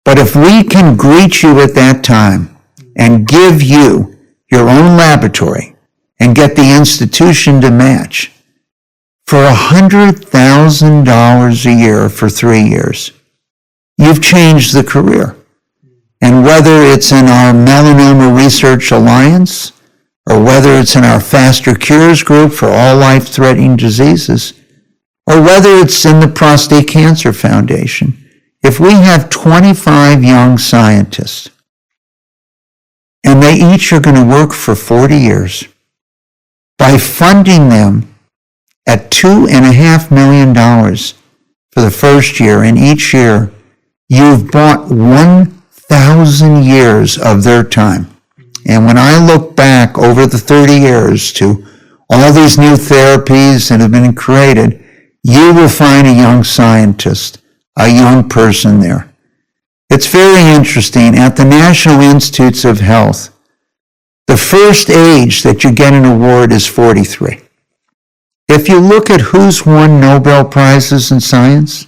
But if we can greet you at that time and give you your own laboratory and get the institution to match for $100,000 a year for 3 years, you've changed the career. And whether it's in our Melanoma Research Alliance or whether it's in our Faster Cures group for all life-threatening diseases, or whether it's in the Prostate Cancer Foundation, if we have 25 young scientists and they each are going to work for 40 years, by funding them at $2.5 million for the first year, and each year you've bought 1,000 years of their time. And when I look back over the 30 years to all these new therapies that have been created, you will find a young scientist, a young person there. It's very interesting. At the National Institutes of Health, the first age that you get an award is 43. If you look at who's won Nobel Prizes in science,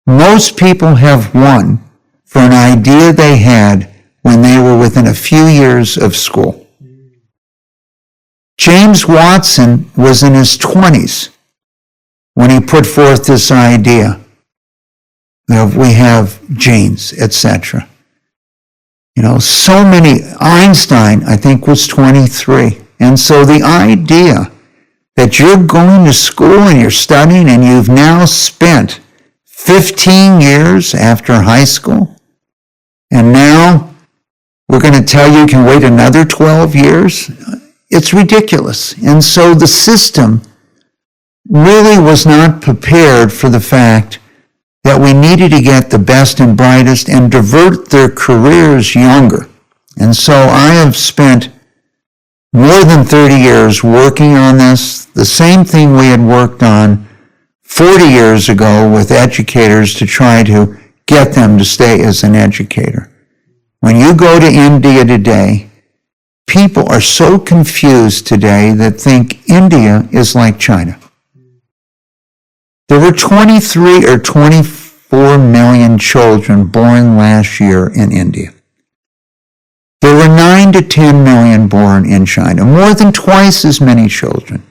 most people have won for an idea they had when they were within a few years of school. James Watson was in his 20s when he put forth this idea of we have genes, etc. So many. Einstein, I think, was 23. And so the idea that you're going to school and you're studying and you've now spent 15 years after high school, and now we're going to tell you can wait another 12 years. It's ridiculous. And so the system really was not prepared for the fact that we needed to get the best and brightest and divert their careers younger. And so I have spent more than 30 years working on this, the same thing we had worked on 40 years ago with educators to try to get them to stay as an educator. When you go to India today, people are so confused today that think India is like China. There were 23 or 24 million children born last year in India. There were 9 to 10 million born in China, more than twice as many children.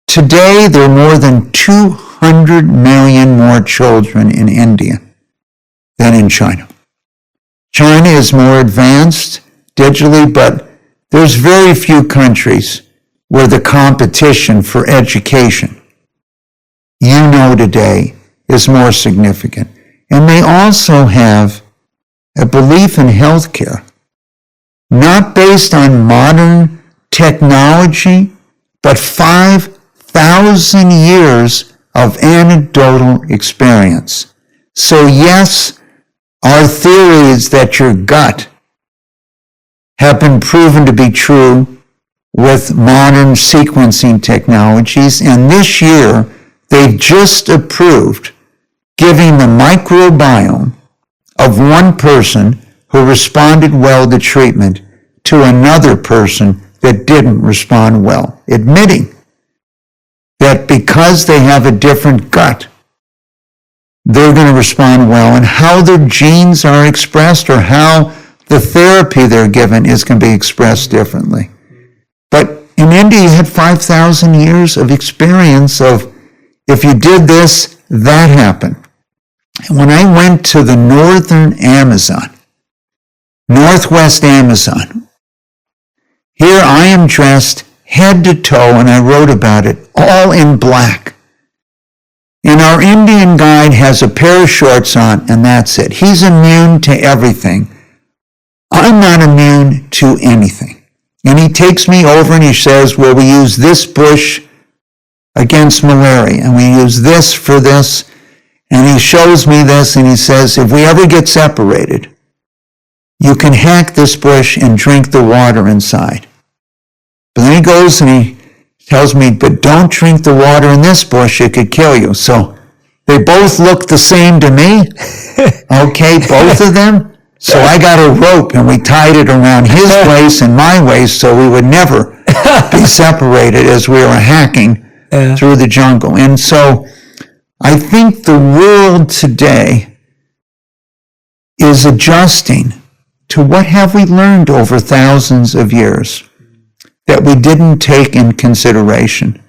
Today, there are more than 200 million more children in India than in China. China is more advanced digitally, but there's very few countries where the competition for education, you know today, is more significant. And they also have a belief in healthcare, not based on modern technology, but 5,000 years of anecdotal experience. So yes, our theories that your gut have been proven to be true with modern sequencing technologies, and this year they've just approved giving the microbiome of one person who responded well to treatment to another person that didn't respond well, admitting that because they have a different gut, they're going to respond well, and how their genes are expressed or how the therapy they're given is going to be expressed differently. But in India, you had 5,000 years of experience of, if you did this, that happened. And when I went to the northern Amazon, Northwest Amazon, here I am dressed head to toe, and I wrote about it, all in black. And our Indian guide has a pair of shorts on, and that's it. He's immune to everything. I'm not immune to anything. And he takes me over and he says, well, we use this bush against malaria, and we use this for this. And he shows me this, and he says, if we ever get separated, you can hack this bush and drink the water inside. But then he goes and he tells me, but don't drink the water in this bush, it could kill you. So they both look the same to me. Okay, both of them. So I got a rope and we tied it around his waist and my waist so we would never be separated as we were hacking through the jungle. And so I think the world today is adjusting to what have we learned over thousands of years that we didn't take in consideration.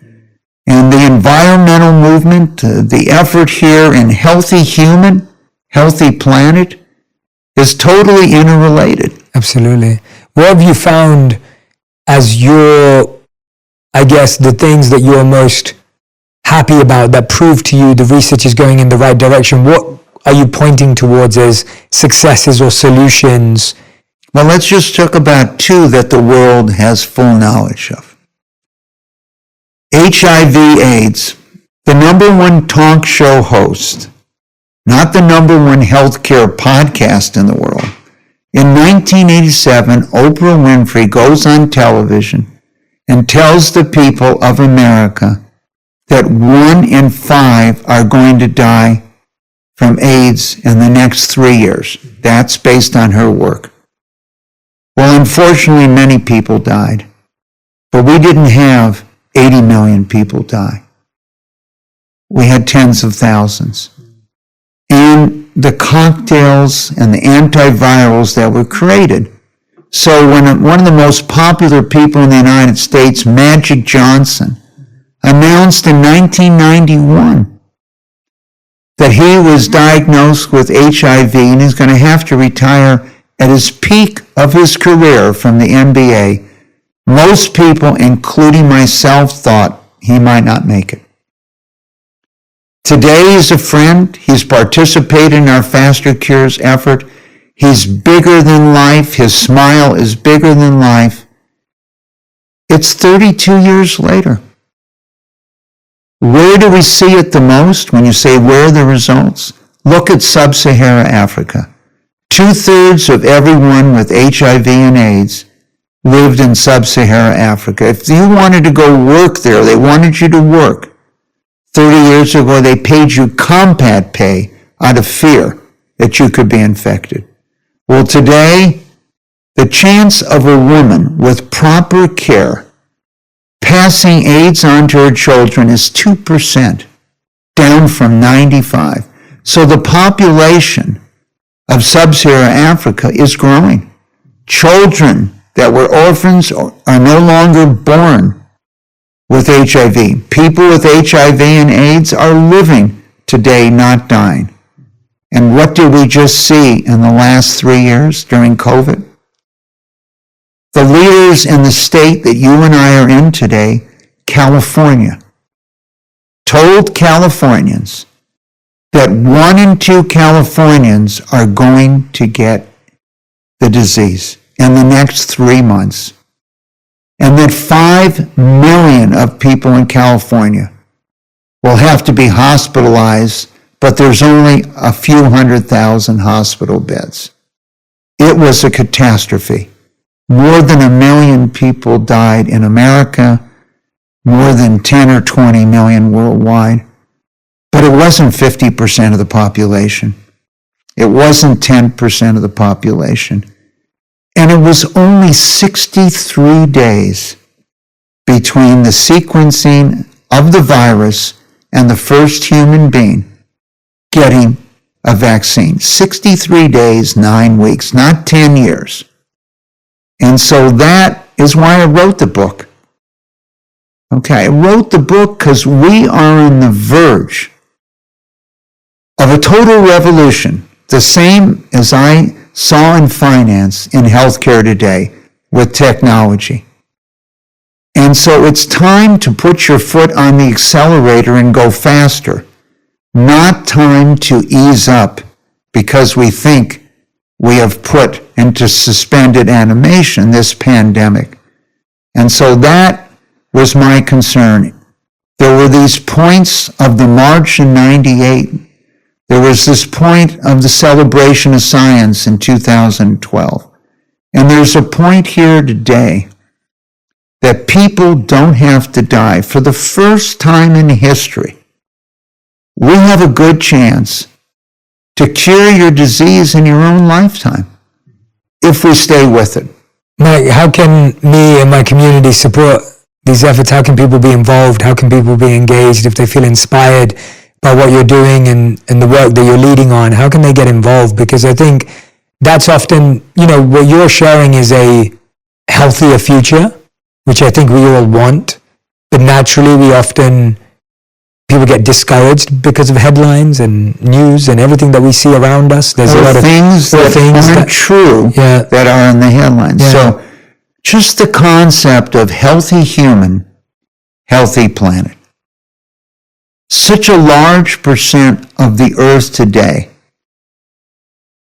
And the environmental movement, the effort here in healthy human, healthy planet, is totally interrelated. Absolutely. What have you found as your, I guess, the things that you're most happy about that prove to you the research is going in the right direction? What are you pointing towards as successes or solutions? Well, let's just talk about two that the world has full knowledge of. HIV/AIDS, the #1 talk show host, not the #1 healthcare podcast in the world. In 1987, Oprah Winfrey goes on television and tells the people of America that 1 in 5 are going to die from AIDS in the next 3 years. That's based on her work. Well, unfortunately, many people died, but we didn't have 80 million people die. We had tens of thousands. And the cocktails and the antivirals that were created. So when one of the most popular people in the United States, Magic Johnson, announced in 1991 that he was diagnosed with HIV and he's going to have to retire at his peak of his career from the NBA, most people, including myself, thought he might not make it. Today, he's a friend. He's participated in our Faster Cures effort. He's bigger than life. His smile is bigger than life. It's 32 years later. Where do we see it the most when you say where are the results? Look at sub-Saharan Africa. 2/3 of everyone with HIV and AIDS lived in sub-Saharan Africa. If you wanted to go work there, they wanted you to work. 30 years ago, they paid you combat pay out of fear that you could be infected. Well, today, the chance of a woman with proper care passing AIDS on to her children is 2%, down from 95. So the population of sub-Saharan Africa is growing. Children that were orphans are no longer born with HIV. People with HIV and AIDS are living today, not dying. And what did we just see in the last 3 years during COVID? The leaders in the state that you and I are in today, California, told Californians that 1 in 2 Californians are going to get the disease in the next 3 months. And that 5 million of people in California will have to be hospitalized, but there's only a few 100,000 hospital beds. It was a catastrophe. More than 1 million people died in America, more than 10 or 20 million worldwide. But it wasn't 50% of the population. It wasn't 10% of the population. And it was only 63 days between the sequencing of the virus and the first human being getting a vaccine. 63 days, 9 weeks, not 10 years. And so that is why I wrote the book. Okay, I wrote the book because we are on the verge of a total revolution, the same as I saw in finance, in healthcare today, with technology. And so it's time to put your foot on the accelerator and go faster, not time to ease up because we think we have put into suspended animation this pandemic. And so that was my concern. There were these points of the March in 98. There was this point of the celebration of science in 2012. And there's a point here today that people don't have to die. For the first time in history, we have a good chance to cure your disease in your own lifetime if we stay with it. Mike, how can me and my community support these efforts? How can people be involved? How can people be engaged if they feel inspired by what you're doing and the work that you're leading on? How can they get involved? Because I think that's often, what you're sharing is a healthier future, which I think we all want. But naturally, people get discouraged because of headlines and news and everything that we see around us. There's a lot of things that aren't true that are in the headlines. Yeah. So just the concept of healthy human, healthy planet. Such a large percent of the earth today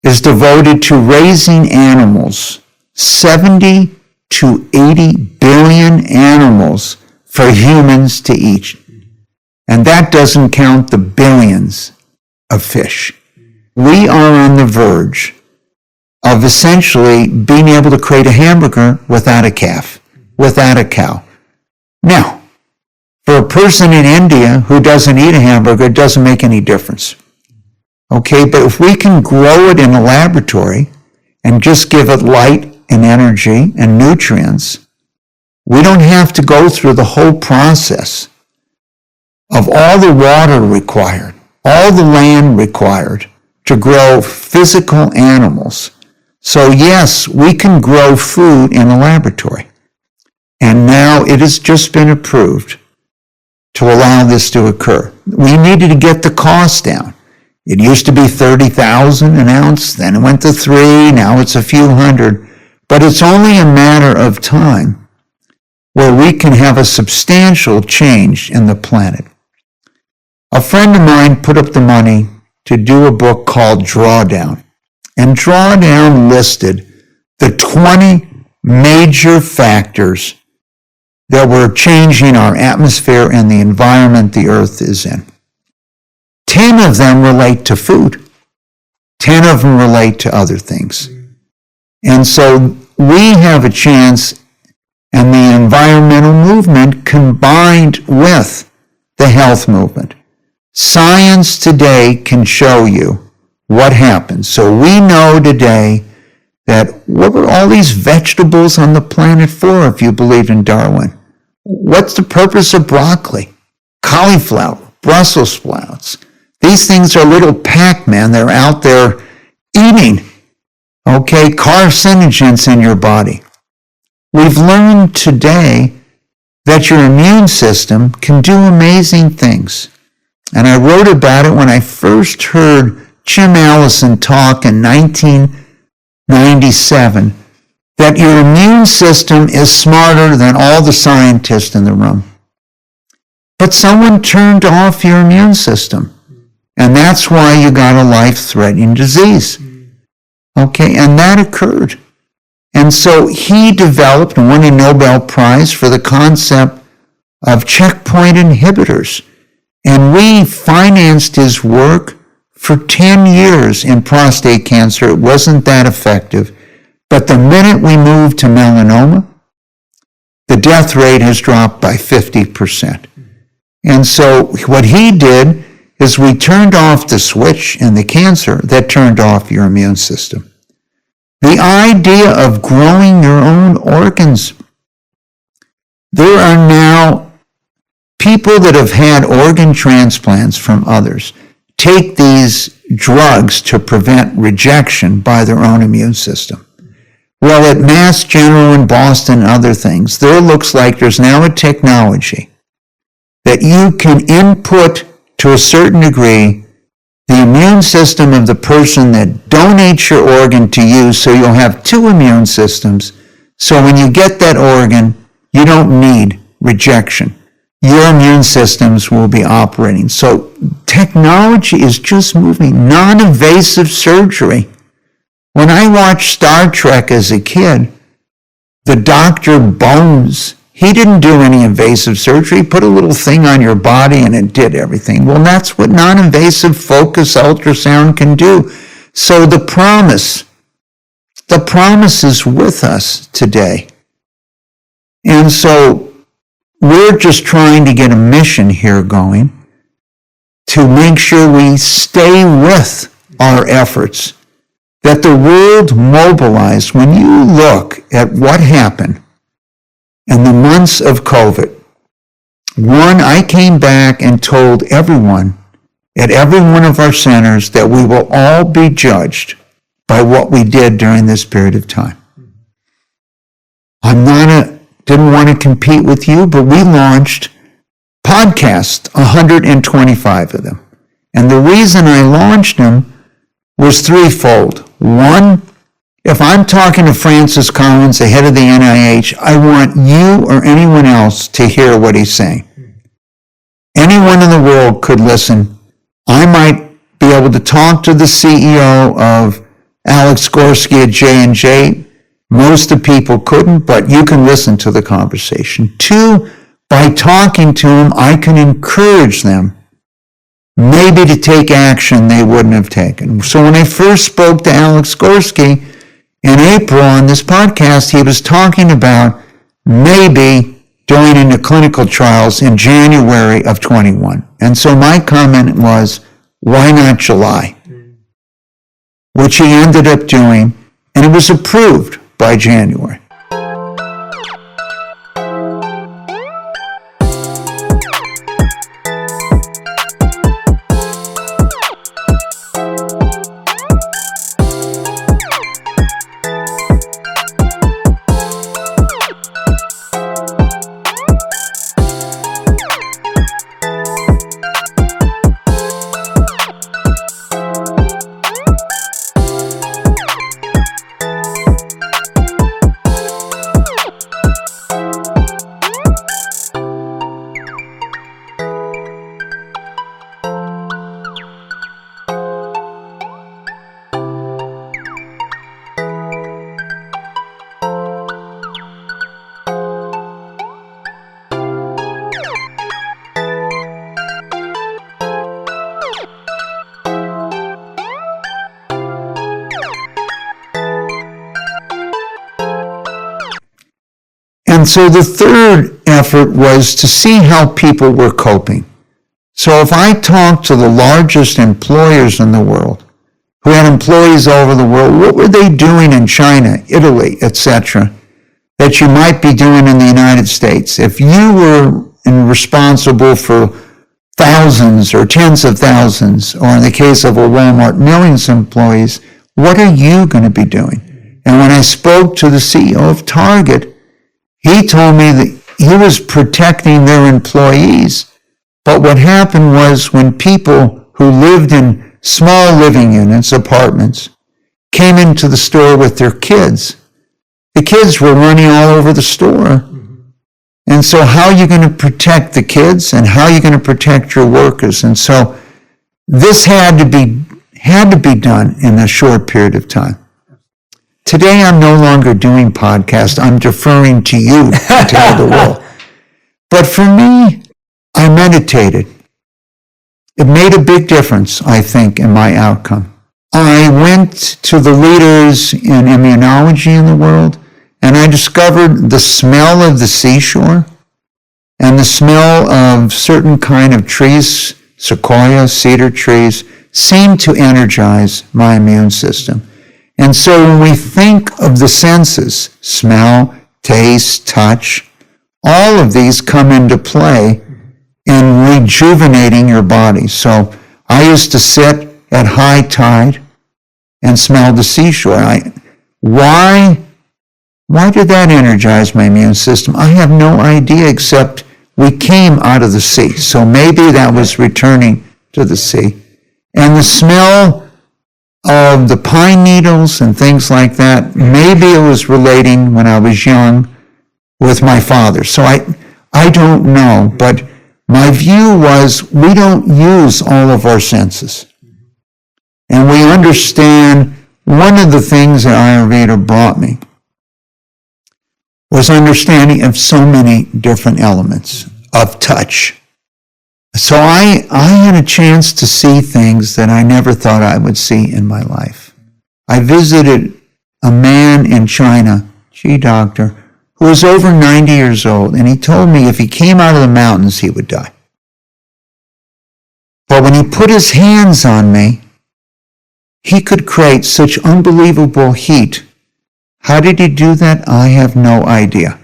is devoted to raising animals, 70 to 80 billion animals for humans to eat. And that doesn't count the billions of fish. We are on the verge of essentially being able to create a hamburger without a calf, without a cow. Now, for a person in India who doesn't eat a hamburger, it doesn't make any difference. Okay, but if we can grow it in a laboratory and just give it light and energy and nutrients, we don't have to go through the whole process of all the water required, all the land required to grow physical animals. So yes, we can grow food in a laboratory. And now it has just been approved to allow this to occur. We needed to get the cost down. It used to be 30,000 an ounce, then it went to 3, now it's a few hundred. But it's only a matter of time where we can have a substantial change in the planet. A friend of mine put up the money to do a book called Drawdown. and draw down listed the 20 major factors that were changing our atmosphere and the environment the earth is in. 10 of them relate to food. 10 of them relate to other things. And so we have a chance, and the environmental movement combined with the health movement. Science today can show you what happens. So we know today that what were all these vegetables on the planet for, if you believe in Darwin? What's the purpose of broccoli, cauliflower, Brussels sprouts? These things are little Pac-Man. They're out there eating, carcinogens in your body. We've learned today that your immune system can do amazing things. And I wrote about it when I first heard Jim Allison talk in 1997, that your immune system is smarter than all the scientists in the room. But someone turned off your immune system. And that's why you got a life-threatening disease. And that occurred. And so he developed and won a Nobel Prize for the concept of checkpoint inhibitors. And we financed his work for 10 years in prostate cancer. It wasn't that effective. But the minute we moved to melanoma, the death rate has dropped by 50%. And so what he did is we turned off the switch in the cancer that turned off your immune system. The idea of growing your own organs. There are now people that have had organ transplants from others take these drugs to prevent rejection by their own immune system. Well, at Mass General in Boston and other things, there looks like there's now a technology that you can input to a certain degree the immune system of the person that donates your organ to you, so you'll have two immune systems. So when you get that organ, you don't need rejection. Your immune systems will be operating. So technology is just moving. Non-invasive surgery. When I watched Star Trek as a kid, the Dr. Bones, he didn't do any invasive surgery. He put a little thing on your body and it did everything. Well, that's what non-invasive focus ultrasound can do. So the promise is with us today. And so we're just trying to get a mission here going to make sure we stay with our efforts, that the world mobilized. When you look at what happened in the months of COVID, I came back and told everyone at every one of our centers that we will all be judged by what we did during this period of time. Didn't want to compete with you, but we launched podcasts, 125 of them. And the reason I launched them was threefold. One, if I'm talking to Francis Collins, the head of the NIH, I want you or anyone else to hear what he's saying. Anyone in the world could listen. I might be able to talk to the CEO of Alex Gorski at J&J. Most of the people couldn't, but you can listen to the conversation. Two, by talking to them, I can encourage them maybe to take action they wouldn't have taken. So when I first spoke to Alex Gorski in April on this podcast, he was talking about maybe going into clinical trials in January of 21. And so my comment was, why not July? Which he ended up doing, and it was approved by January. And so the third effort was to see how people were coping. So if I talked to the largest employers in the world, who had employees all over the world, what were they doing in China, Italy, etc., that you might be doing in the United States? If you were responsible for thousands or tens of thousands, or in the case of a Walmart, millions of employees, what are you going to be doing? And when I spoke to the CEO of Target, he told me that he was protecting their employees. But what happened was when people who lived in small living units, apartments, came into the store with their kids, the kids were running all over the store. And so how are you going to protect the kids, and how are you going to protect your workers? And so this had to be done in a short period of time. Today, I'm no longer doing podcasts. I'm deferring to you to tell the world. But for me, I meditated. It made a big difference, I think, in my outcome. I went to the leaders in immunology in the world, and I discovered the smell of the seashore and the smell of certain kind of trees, sequoia, cedar trees, seemed to energize my immune system. And so when we think of the senses, smell, taste, touch, all of these come into play in rejuvenating your body. So I used to sit at high tide and smell the seashore. Why did that energize my immune system? I have no idea, except we came out of the sea. So maybe that was returning to the sea. And the smell of the pine needles and things like that, maybe it was relating when I was young with my father. So I don't know, but my view was we don't use all of our senses. And we understand one of the things that Ayurveda brought me was understanding of so many different elements of touch. So I had a chance to see things that I never thought I would see in my life. I visited a man in China, doctor, who was over 90 years old, and he told me if he came out of the mountains, he would die. But when he put his hands on me, he could create such unbelievable heat. How did he do that? I have no idea.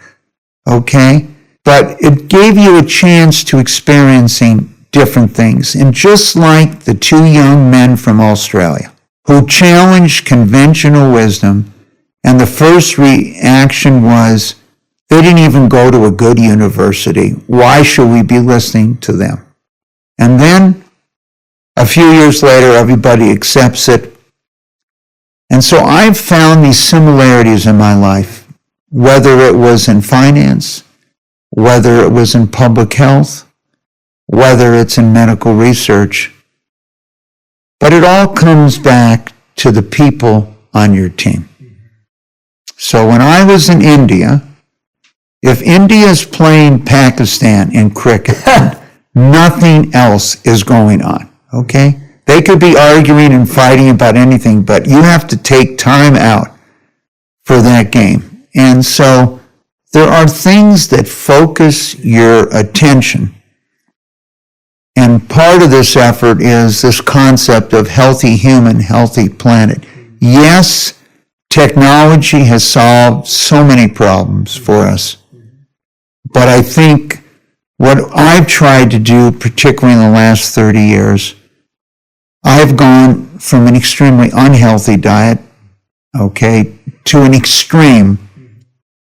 Okay? But it gave you a chance to experiencing different things. And just like the two young men from Australia who challenged conventional wisdom, and the first reaction was, they didn't even go to a good university. Why should we be listening to them? And then a few years later, everybody accepts it. And so I've found these similarities in my life, whether it was in finance, whether it was in public health, whether it's in medical research. But it all comes back to the people on your team. So when I was in India, if India is playing Pakistan in cricket, nothing else is going on, okay? They could be arguing and fighting about anything, but you have to take time out for that game. And so there are things that focus your attention. And part of this effort is this concept of healthy human, healthy planet. Yes, technology has solved so many problems for us. But I think what I've tried to do, particularly in the last 30 years, I've gone from an extremely unhealthy diet, okay, to an extreme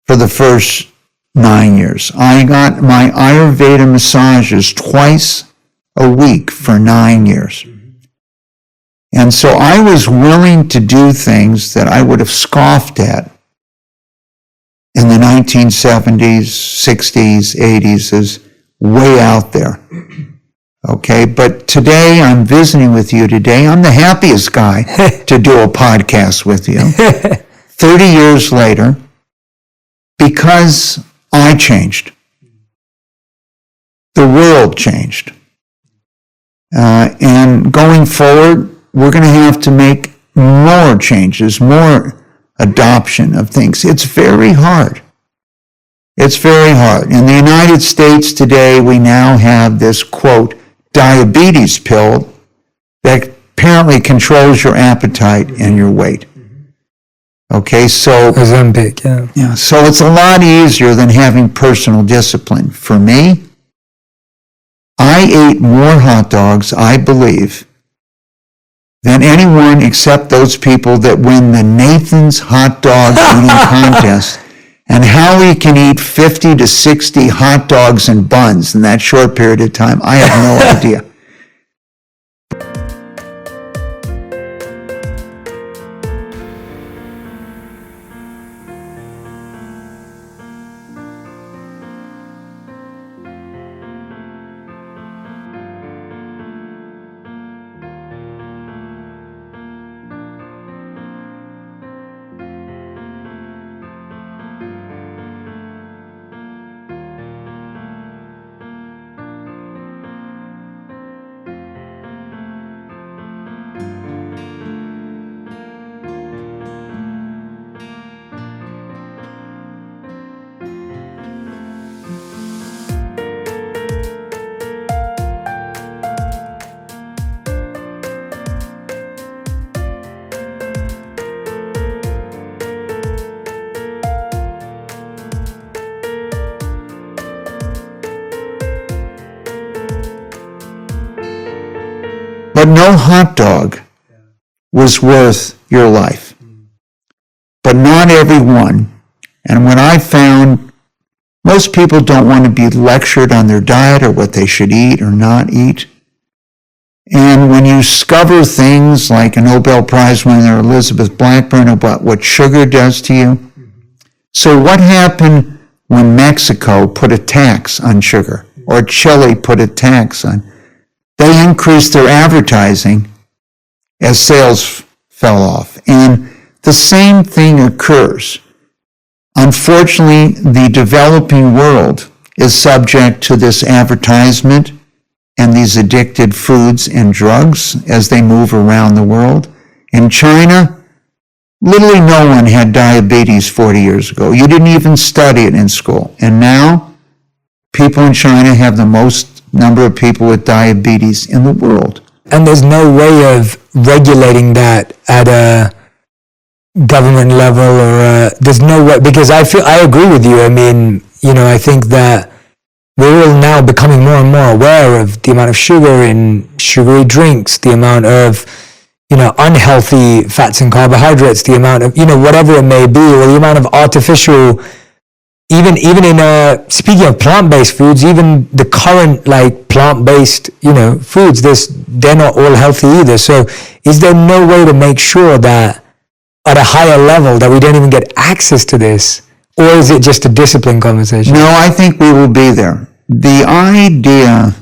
for the first 9 years. I got my Ayurveda massages twice a week for 9 years. And so I was willing to do things that I would have scoffed at in the 1970s, 60s, 80s as way out there. Okay, but today I'm visiting with you today. I'm the happiest guy to do a podcast with you. 30 years later, because I changed. The world changed. And going forward, we're going to have to make more changes, more adoption of things. It's very hard. It's very hard. In the United States today, we now have this, quote, diabetes pill that apparently controls your appetite and your weight. Okay, so Ozempic, yeah, so it's a lot easier than having personal discipline. For me, I ate more hot dogs, I believe, than anyone except those people that win the Nathan's hot dog eating contest. And how he can eat 50 to 60 hot dogs and buns in that short period of time, I have no idea. But no hot dog was worth your life. But not everyone. And what I found, most people don't want to be lectured on their diet or what they should eat or not eat. And when you discover things like a Nobel Prize winner, Elizabeth Blackburn, about what sugar does to you. So what happened when Mexico put a tax on sugar, or Chile put a tax on? They increased their advertising as sales fell off. And the same thing occurs. Unfortunately, the developing world is subject to this advertisement and these addicted foods and drugs as they move around the world. In China, literally no one had diabetes 40 years ago. You didn't even study it in school. And now, people in China have the most number of people with diabetes in the world. And there's no way of regulating that at a government level, or there's no way, because I agree with you. I mean, I think that we're all now becoming more and more aware of the amount of sugar in sugary drinks, the amount of, unhealthy fats and carbohydrates, the amount of, whatever it may be, or the amount of artificial, even in speaking of plant-based foods, even the current plant-based foods, they're not all healthy either. So is there no way to make sure that at a higher level that we don't even get access to this, or is it just a discipline conversation? No, I think we will be there. The idea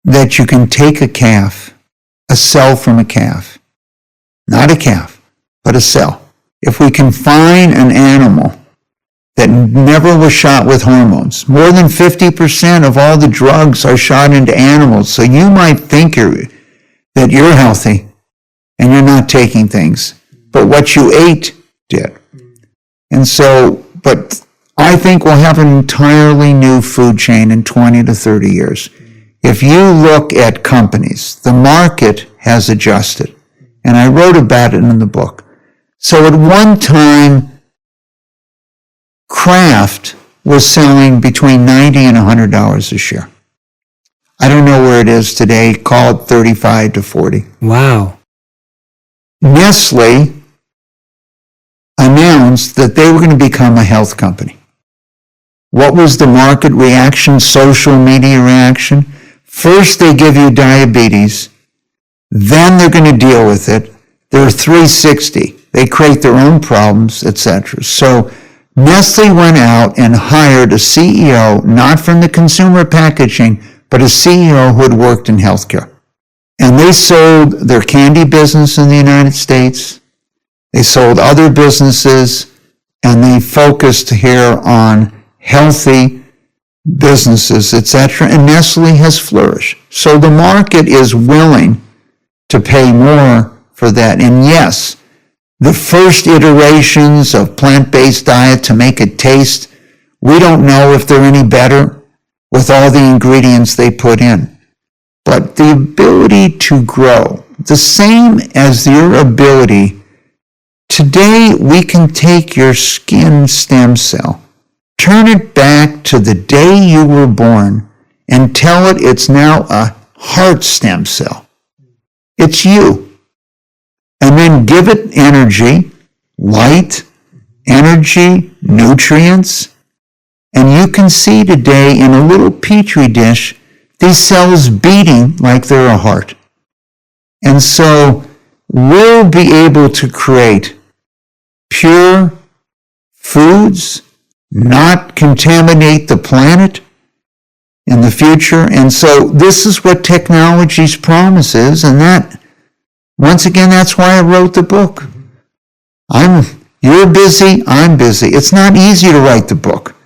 that you can take a cell from a calf, not a calf, but a cell. If we can find an animal that never was shot with hormones. More than 50% of all the drugs are shot into animals. So you might think that you're healthy and you're not taking things, but what you ate did. And so, but I think we'll have an entirely new food chain in 20 to 30 years. If you look at companies, the market has adjusted. And I wrote about it in the book. So at one time, Kraft was selling between $90 and $100 a share. I don't know where it is today. Call it 35 to 40. Wow. Nestle announced that they were going to become a health company. What was the market reaction, social media reaction? First, they give you diabetes. Then they're going to deal with it. They're 360. They create their own problems, etc. So Nestle went out and hired a CEO, not from the consumer packaging, but a CEO who had worked in healthcare. And they sold their candy business in the United States. They sold other businesses, and they focused here on healthy businesses, etc. And Nestle has flourished. So the market is willing to pay more for that. And yes, the first iterations of plant-based diet to make it taste We don't know if they're any better with all the ingredients they put in. But the ability to grow, the same as your ability, today we can take your skin stem cell, turn it back to the day you were born, and tell it it's now a heart stem cell. It's you. And then give it energy, light, energy, nutrients, and you can see today in a little petri dish these cells beating like they're a heart. And so we'll be able to create pure foods, not contaminate the planet in the future. And so this is what technology's promise is, and that, once again, that's why I wrote the book. You're busy, I'm busy. It's not easy to write the book.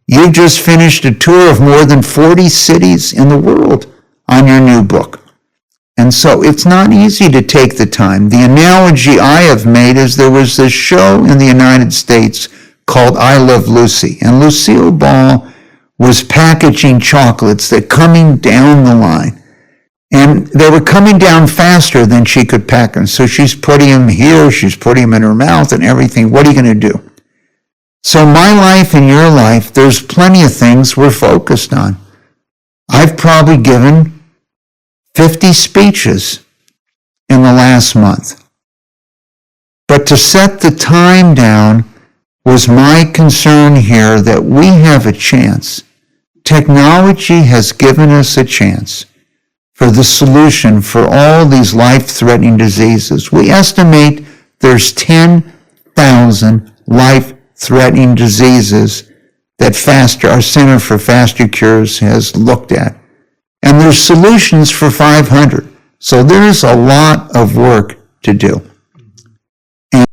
You've just finished a tour of more than 40 cities in the world on your new book. And so it's not easy to take the time. The analogy I have made is there was this show in the United States called I Love Lucy. And Lucille Ball was packaging chocolates that coming down the line. And they were coming down faster than she could pack them. So she's putting them here, she's putting them in her mouth and everything. What are you going to do? So my life and your life, there's plenty of things we're focused on. I've probably given 50 speeches in the last month. But to set the time down was my concern here that we have a chance. Technology has given us a chance for the solution for all these life-threatening diseases. We estimate there's 10,000 life-threatening diseases that our Center for Faster Cures has looked at. And there's solutions for 500. So there's a lot of work to do.